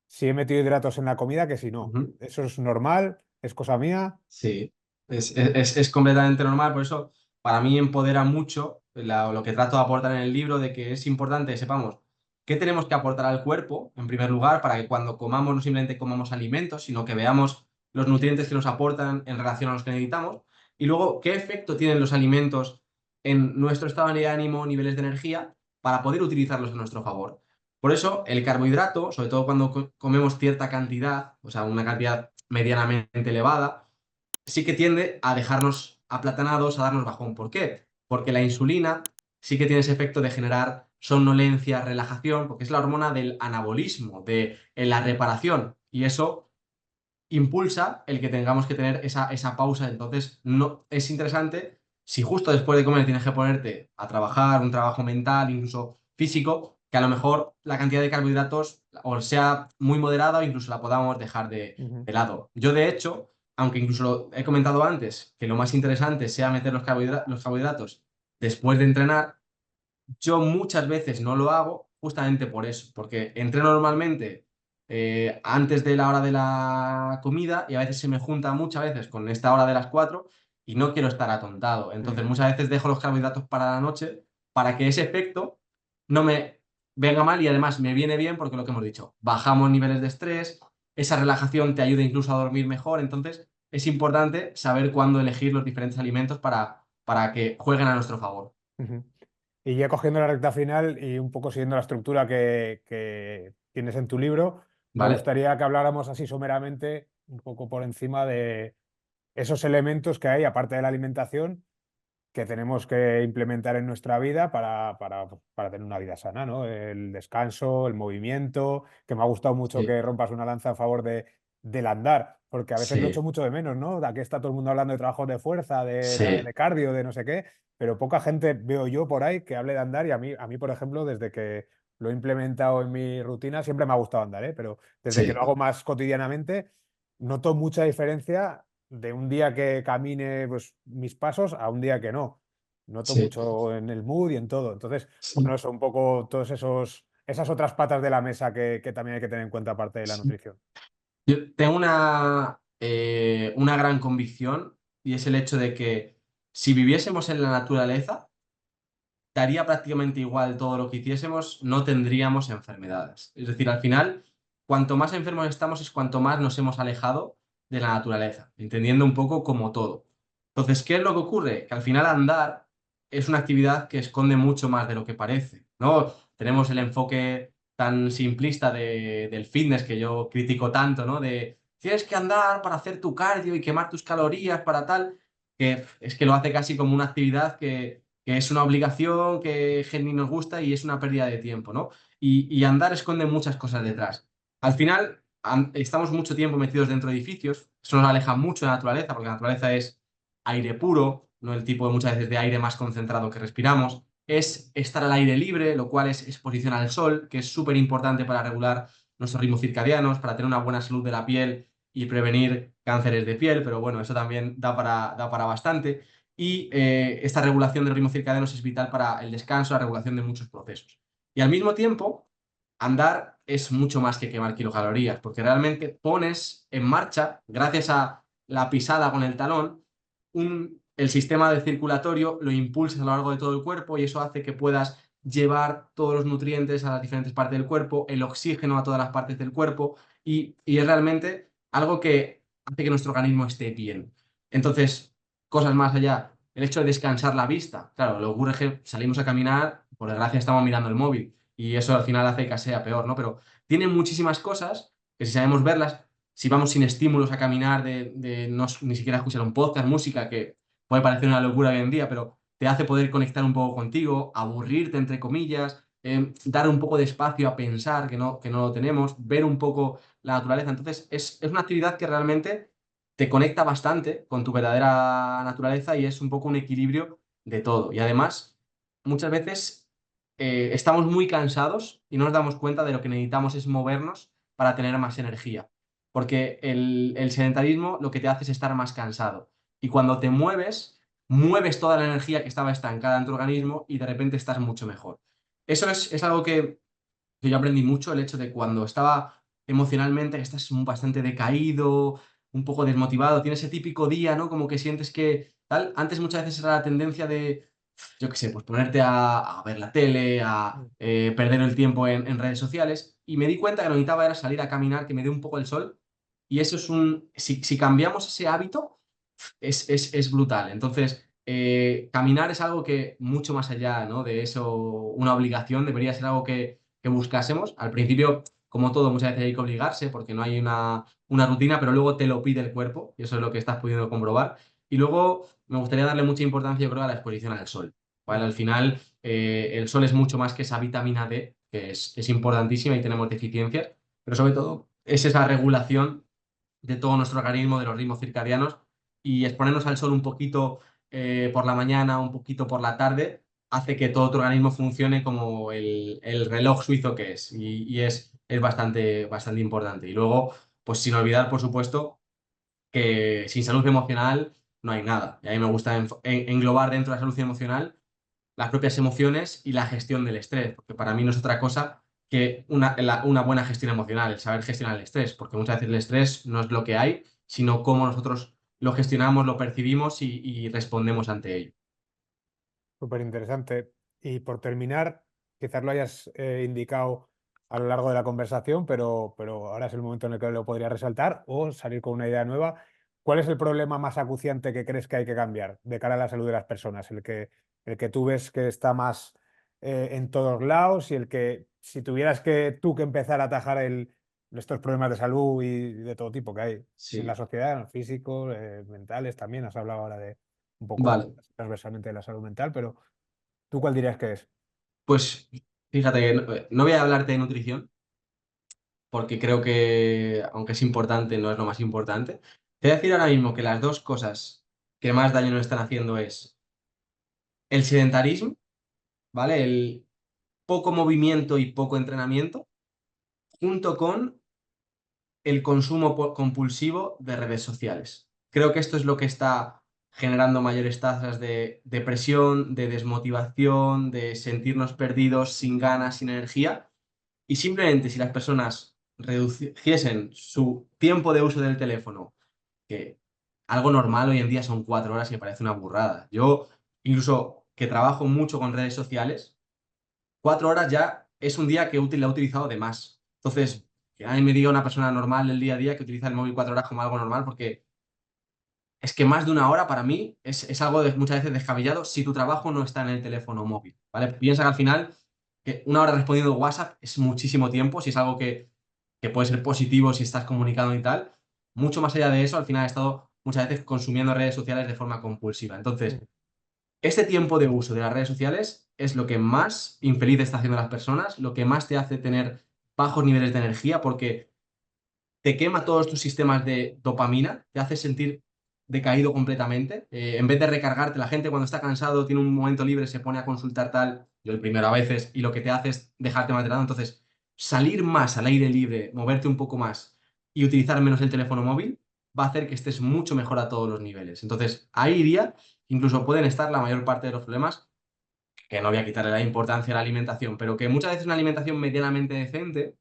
S1: si he metido hidratos en la comida que si no.
S2: Ujú.
S1: ¿Eso es normal? ¿Es cosa mía?
S2: Sí, es completamente normal, por eso para mí empodera mucho lo que trato de aportar en el libro, de que es importante que sepamos qué tenemos que aportar al cuerpo, en primer lugar, para que cuando comamos no simplemente comamos alimentos, sino que veamos los nutrientes que nos aportan en relación a los que necesitamos, y luego qué efecto tienen los alimentos en nuestro estado de ánimo, niveles de energía, para poder utilizarlos a nuestro favor. Por eso el carbohidrato, sobre todo cuando comemos cierta cantidad, o sea, una cantidad medianamente elevada, sí que tiende a dejarnos aplatanados, a darnos bajón. ¿Por qué? Porque la insulina sí que tiene ese efecto de generar somnolencia, relajación, porque es la hormona del anabolismo, de la reparación. Y eso impulsa el que tengamos que tener esa pausa. Entonces, no, es interesante si justo después de comer tienes que ponerte a trabajar, un trabajo mental, incluso físico, que a lo mejor la cantidad de carbohidratos o sea muy moderada o incluso la podamos dejar
S1: Ujú,
S2: de lado. Yo, de hecho, aunque incluso lo he comentado antes, que lo más interesante sea meter los carbohidratos después de entrenar, yo muchas veces no lo hago justamente por eso, porque entreno normalmente antes de la hora de la comida y a veces se me junta muchas veces con esta hora de las 4 y no quiero estar atontado. Entonces
S1: ujú,
S2: muchas veces dejo los carbohidratos para la noche para que ese efecto no me venga mal y además me viene bien porque lo que hemos dicho, bajamos niveles de estrés, esa relajación te ayuda incluso a dormir mejor, entonces es importante saber cuándo elegir los diferentes alimentos para que jueguen a nuestro favor.
S1: ujú. Y ya cogiendo la recta final y un poco siguiendo la estructura que tienes en tu libro, me
S2: ¿Vale?
S1: gustaría que habláramos así someramente, un poco por encima de esos elementos que hay, aparte de la alimentación, que tenemos que implementar en nuestra vida para tener una vida sana, ¿no? El descanso, el movimiento, que me ha gustado mucho
S2: Sí,
S1: que rompas una lanza a favor del andar, porque a veces lo echo
S2: sí,
S1: mucho de menos, ¿no? Aquí está todo el mundo hablando de trabajos de fuerza, de
S2: sí.
S1: cardio, de no sé qué, pero poca gente veo yo por ahí que hable de andar y a mí, por ejemplo, desde que lo he implementado en mi rutina, siempre me ha gustado andar, ¿eh? Pero desde que lo
S2: Sí,
S1: hago más cotidianamente, noto mucha diferencia de un día que camine pues, mis pasos a un día que no. Noto
S2: sí,
S1: mucho en el mood y en todo. Entonces, bueno,
S2: sí.
S1: eso, un poco todos esas otras patas de la mesa que también hay que tener en cuenta aparte de la
S2: Sí.
S1: nutrición.
S2: Yo tengo una gran convicción y es el hecho de que si viviésemos en la naturaleza, daría prácticamente igual todo lo que hiciésemos, no tendríamos enfermedades. Es decir, al final, cuanto más enfermos estamos es cuanto más nos hemos alejado de la naturaleza, entendiendo un poco como todo. Entonces, ¿qué es lo que ocurre? Que al final andar es una actividad que esconde mucho más de lo que parece, ¿no? Tenemos el enfoque tan simplista del fitness que yo critico tanto, ¿no? De tienes que andar para hacer tu cardio y quemar tus calorías para tal, que es que lo hace casi como una actividad que es una obligación que ni nos gusta y es una pérdida de tiempo, ¿no? Y andar esconde muchas cosas detrás. Al final, estamos mucho tiempo metidos dentro de edificios, eso nos aleja mucho de la naturaleza, porque la naturaleza es aire puro, no el tipo de muchas veces de aire más concentrado que respiramos, es estar al aire libre, lo cual es exposición al sol, que es súper importante para regular nuestros ritmos circadianos, para tener una buena salud de la piel y prevenir cánceres de piel, pero bueno, eso también da para bastante y esta regulación del ritmo circadiano es vital para el descanso, la regulación de muchos procesos. Y al mismo tiempo, andar es mucho más que quemar kilocalorías, porque realmente pones en marcha, gracias a la pisada con el talón, el sistema del circulatorio lo impulsas a lo largo de todo el cuerpo y eso hace que puedas llevar todos los nutrientes a las diferentes partes del cuerpo, el oxígeno a todas las partes del cuerpo y es realmente algo que hace que nuestro organismo esté bien. Entonces, cosas más allá. El hecho de descansar la vista. Claro, lo que ocurre es que salimos a caminar, por desgracia estamos mirando el móvil y eso al final hace que sea peor, ¿no? Pero tiene muchísimas cosas que si sabemos verlas, si vamos sin estímulos a caminar, de no, ni siquiera escuchar un podcast, música, que puede parecer una locura hoy en día, pero te hace poder conectar un poco contigo, aburrirte, entre comillas, dar un poco de espacio a pensar que no lo tenemos, ver un poco la naturaleza. Entonces, es una actividad que realmente te conecta bastante con tu verdadera naturaleza y es un poco un equilibrio de todo. Y además, muchas veces estamos muy cansados y no nos damos cuenta de lo que necesitamos es movernos para tener más energía. Porque el sedentarismo lo que te hace es estar más cansado. Y cuando te mueves, mueves toda la energía que estaba estancada en tu organismo y de repente estás mucho mejor. Eso es algo que yo aprendí mucho, el hecho de cuando estaba emocionalmente, que estás bastante decaído, un poco desmotivado, tienes ese típico día, ¿no? Como que sientes que tal. Antes muchas veces era la tendencia de, yo qué sé, pues ponerte a ver la tele, a
S1: Mm.
S2: perder el tiempo en redes sociales y me di cuenta que lo que necesitaba era salir a caminar, que me dé un poco el sol y eso es si cambiamos ese hábito, es brutal. Entonces, caminar es algo que mucho más allá, ¿no? De eso, una obligación, debería ser algo que buscásemos. Al principio, como todo, muchas veces hay que obligarse porque no hay una rutina, pero luego te lo pide el cuerpo y eso es lo que estás pudiendo comprobar. Y luego me gustaría darle mucha importancia, yo creo, a la exposición al sol. ¿Vale?
S1: Mm.
S2: Al final, El sol es mucho más que esa vitamina D, que es importantísima y tenemos deficiencias, pero sobre todo es esa regulación de todo nuestro organismo, de los ritmos circadianos, y exponernos al sol un poquito por la mañana, un poquito por la tarde, hace que todo tu organismo funcione como el reloj suizo que es, y es bastante, bastante importante. Y luego, pues sin olvidar, por supuesto, que sin salud emocional no hay nada. Y a mí me gusta englobar dentro de la salud emocional las propias emociones y la gestión del estrés, porque para mí no es otra cosa que una buena gestión emocional, el saber gestionar el estrés, porque muchas veces el estrés no es lo que hay, sino cómo nosotros lo gestionamos, lo percibimos y respondemos ante ello.
S1: Súper interesante. Y por terminar, quizás lo hayas indicado a lo largo de la conversación, pero ahora es el momento en el que lo podría resaltar o salir con una idea nueva. ¿Cuál es el problema más acuciante que crees que hay que cambiar de cara a la salud de las personas? El que tú ves que está más en todos lados y el que, si tuvieras que tú que empezar a atajar estos problemas de salud y de todo tipo que hay en la
S2: Sí,
S1: sociedad, físicos, mentales también, has hablado ahora de un poco
S2: vale.
S1: transversalmente de la salud mental, pero ¿tú cuál dirías que es?
S2: Pues fíjate que no voy a hablarte de nutrición, porque creo que, aunque es importante, no es lo más importante. Te voy a decir ahora mismo que las dos cosas que más daño nos están haciendo es el sedentarismo, ¿vale? El poco movimiento y poco entrenamiento, junto con el consumo compulsivo de redes sociales. Creo que esto es lo que está generando mayores tasas de depresión, de desmotivación, de sentirnos perdidos, sin ganas, sin energía. Y simplemente si las personas reduciesen su tiempo de uso del teléfono, que algo normal hoy en día son 4 horas y me parece una burrada. Yo, incluso que trabajo mucho con redes sociales, 4 horas ya es un día que útil la he utilizado de más. Entonces, que a mí me diga una persona normal del día a día que utiliza el móvil 4 horas como algo normal, porque es que más de una hora para mí es algo muchas veces descabellado si tu trabajo no está en el teléfono móvil, ¿vale? Piensa que al final que una hora respondiendo WhatsApp es muchísimo tiempo, si es algo que puede ser positivo si estás comunicando y tal. Mucho más allá de eso, al final he estado muchas veces consumiendo redes sociales de forma compulsiva.
S1: Mm.
S2: Entonces, este tiempo de uso de las redes sociales es lo que más infeliz está haciendo a las personas, lo que más te hace tener bajos niveles de energía, porque te quema todos tus sistemas de dopamina, te hace sentir decaído completamente. En vez de recargarte, la gente cuando está cansado, tiene un momento libre, se pone a consultar tal, yo el primero a veces, y lo que te hace es dejarte materializado. Entonces, salir más al aire libre, moverte un poco más y utilizar menos el teléfono móvil va a hacer que estés mucho mejor a todos los niveles. Entonces, ahí iría, incluso pueden estar la mayor parte de los problemas, que no voy a quitarle la importancia a la alimentación, pero que muchas veces una alimentación medianamente decente,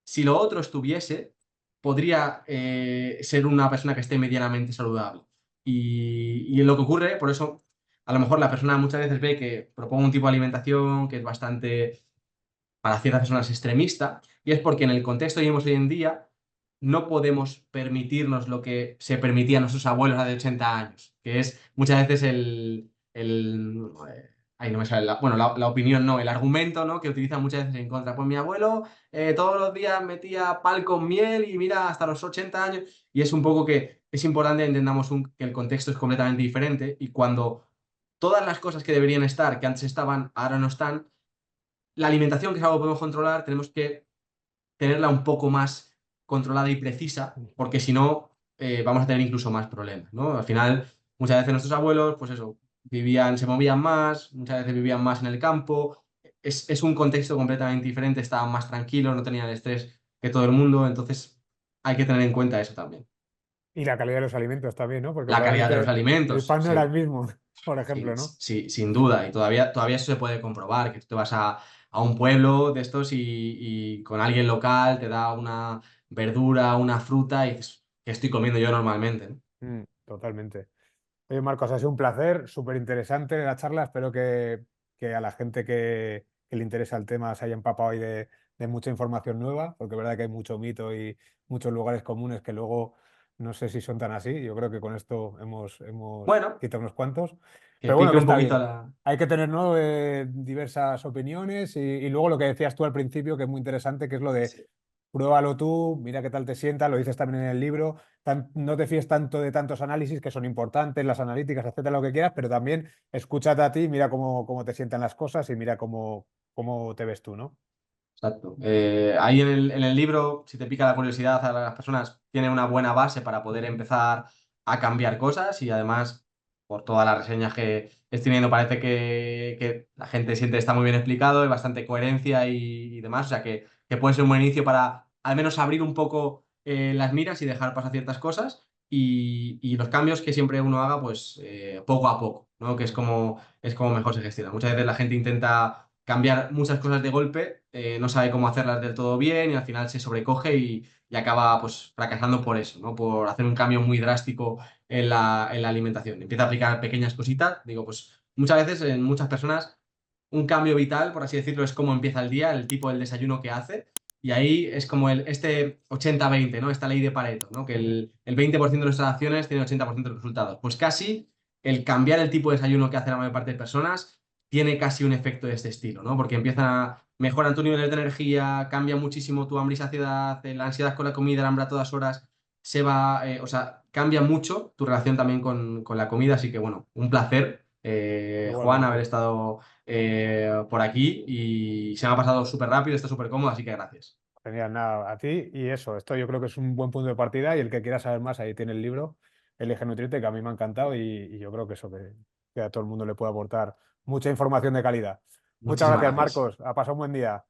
S2: si lo otro estuviese, podría ser una persona que esté medianamente saludable. Y lo que ocurre, por eso, a lo mejor la persona muchas veces ve que propongo un tipo de alimentación que es bastante, para ciertas personas, extremista, y es porque en el contexto que vivimos hoy en día no podemos permitirnos lo que se permitía a nuestros abuelos hace 80 años, que es muchas veces ahí no me sale bueno, la opinión no, el argumento, ¿no? Que utilizan muchas veces en contra. Pues mi abuelo todos los días metía pal con miel y mira, hasta los 80 años, y es un poco que es importante que entendamos que el contexto es completamente diferente y cuando todas las cosas que deberían estar, que antes estaban, ahora no están, la alimentación, que es algo que podemos controlar, tenemos que tenerla un poco más controlada y precisa, porque si no, vamos a tener incluso más problemas, ¿no? Al final, muchas veces nuestros abuelos, pues eso, vivían, se movían más, muchas veces vivían más en el campo, es un contexto completamente diferente, estaban más tranquilos, no tenían el estrés que todo el mundo, entonces hay que tener en cuenta eso también.
S1: Y la calidad de los alimentos también, ¿no? Porque
S2: La calidad de los
S1: probablemente el
S2: alimentos,
S1: pan no era el
S2: sí.
S1: mismo, por
S2: Sí,
S1: ejemplo, ¿no?
S2: sí, sin duda. Y todavía eso se puede comprobar, que tú te vas a un pueblo de estos y con alguien local te da una verdura, una fruta y dices, ¿qué estoy comiendo yo normalmente? ¿No?
S1: Totalmente. Oye, Marcos, ha sido un placer, súper interesante la charla. Espero que a la gente que le interesa el tema se haya empapado hoy de mucha información nueva, porque es verdad que hay mucho mito y muchos lugares comunes que luego no sé si son tan así. Yo creo que con esto hemos
S2: Bueno,
S1: quitado unos cuantos.
S2: que
S1: Pero bueno,
S2: pique
S1: que
S2: un
S1: está
S2: poquito
S1: bien.
S2: la...
S1: Hay que tener, ¿no? Diversas opiniones y luego lo que decías tú al principio, que es muy interesante, que es lo de
S2: Sí.
S1: pruébalo tú, mira qué tal te sienta, lo dices también en el libro. No te fíes tanto de tantos análisis que son importantes, las analíticas, etcétera, lo que quieras, pero también escúchate a ti, mira cómo te sientan las cosas y mira cómo te ves tú, ¿no?
S2: Exacto. Ahí en el libro, si te pica la curiosidad a las personas, tiene una buena base para poder empezar a cambiar cosas y además, por todas las reseñas que estoy viendo, parece que la gente siente que está muy bien explicado, hay bastante coherencia y demás, o sea que puede ser un buen inicio para al menos abrir un poco las miras y dejar pasar ciertas cosas y los cambios que siempre uno haga, pues poco a poco, ¿no? Que es como mejor se gestiona. Muchas veces la gente intenta cambiar muchas cosas de golpe, no sabe cómo hacerlas del todo bien y al final se sobrecoge y acaba pues fracasando por eso, ¿no? Por hacer un cambio muy drástico en la alimentación. Empieza a aplicar pequeñas cositas, digo, pues muchas veces en muchas personas un cambio vital, por así decirlo, es cómo empieza el día, el tipo del desayuno que hace. Y ahí es como este 80-20, ¿no? Esta ley de Pareto, ¿no? Que el 20% de nuestras acciones tiene 80% de los resultados. Pues casi el cambiar el tipo de desayuno que hace la mayor parte de personas tiene casi un efecto de este estilo, ¿no? Porque mejoran tus niveles de energía, cambia muchísimo tu hambre y saciedad, la ansiedad con la comida, el hambre a todas horas, se va, o sea, cambia mucho tu relación también con la comida, así que bueno, un placer, Juan, haber
S1: Igualmente.
S2: estado por aquí y se me ha pasado súper rápido, está súper cómodo, así que gracias.
S1: Genial, nada, a ti y eso, esto yo creo que es un buen punto de partida y el que quiera saber más, ahí tiene el libro, Elige Nutrirte, que a mí me ha encantado y yo creo que eso, que a todo el mundo le puede aportar mucha información de calidad. Muchas
S2: Muchísimas
S1: gracias,
S2: gracias.
S1: Marcos. Ha pasado un buen día.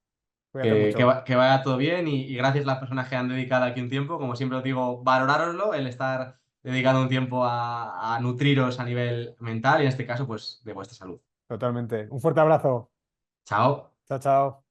S1: Cuídate mucho.
S2: Que vaya todo bien y gracias a las personas que han dedicado aquí un tiempo. Como siempre os digo, valorároslo, el estar dedicando un tiempo a nutriros a nivel mental y en este caso, pues de vuestra salud.
S1: Totalmente. Un fuerte abrazo.
S2: Chao.
S1: Chao, chao.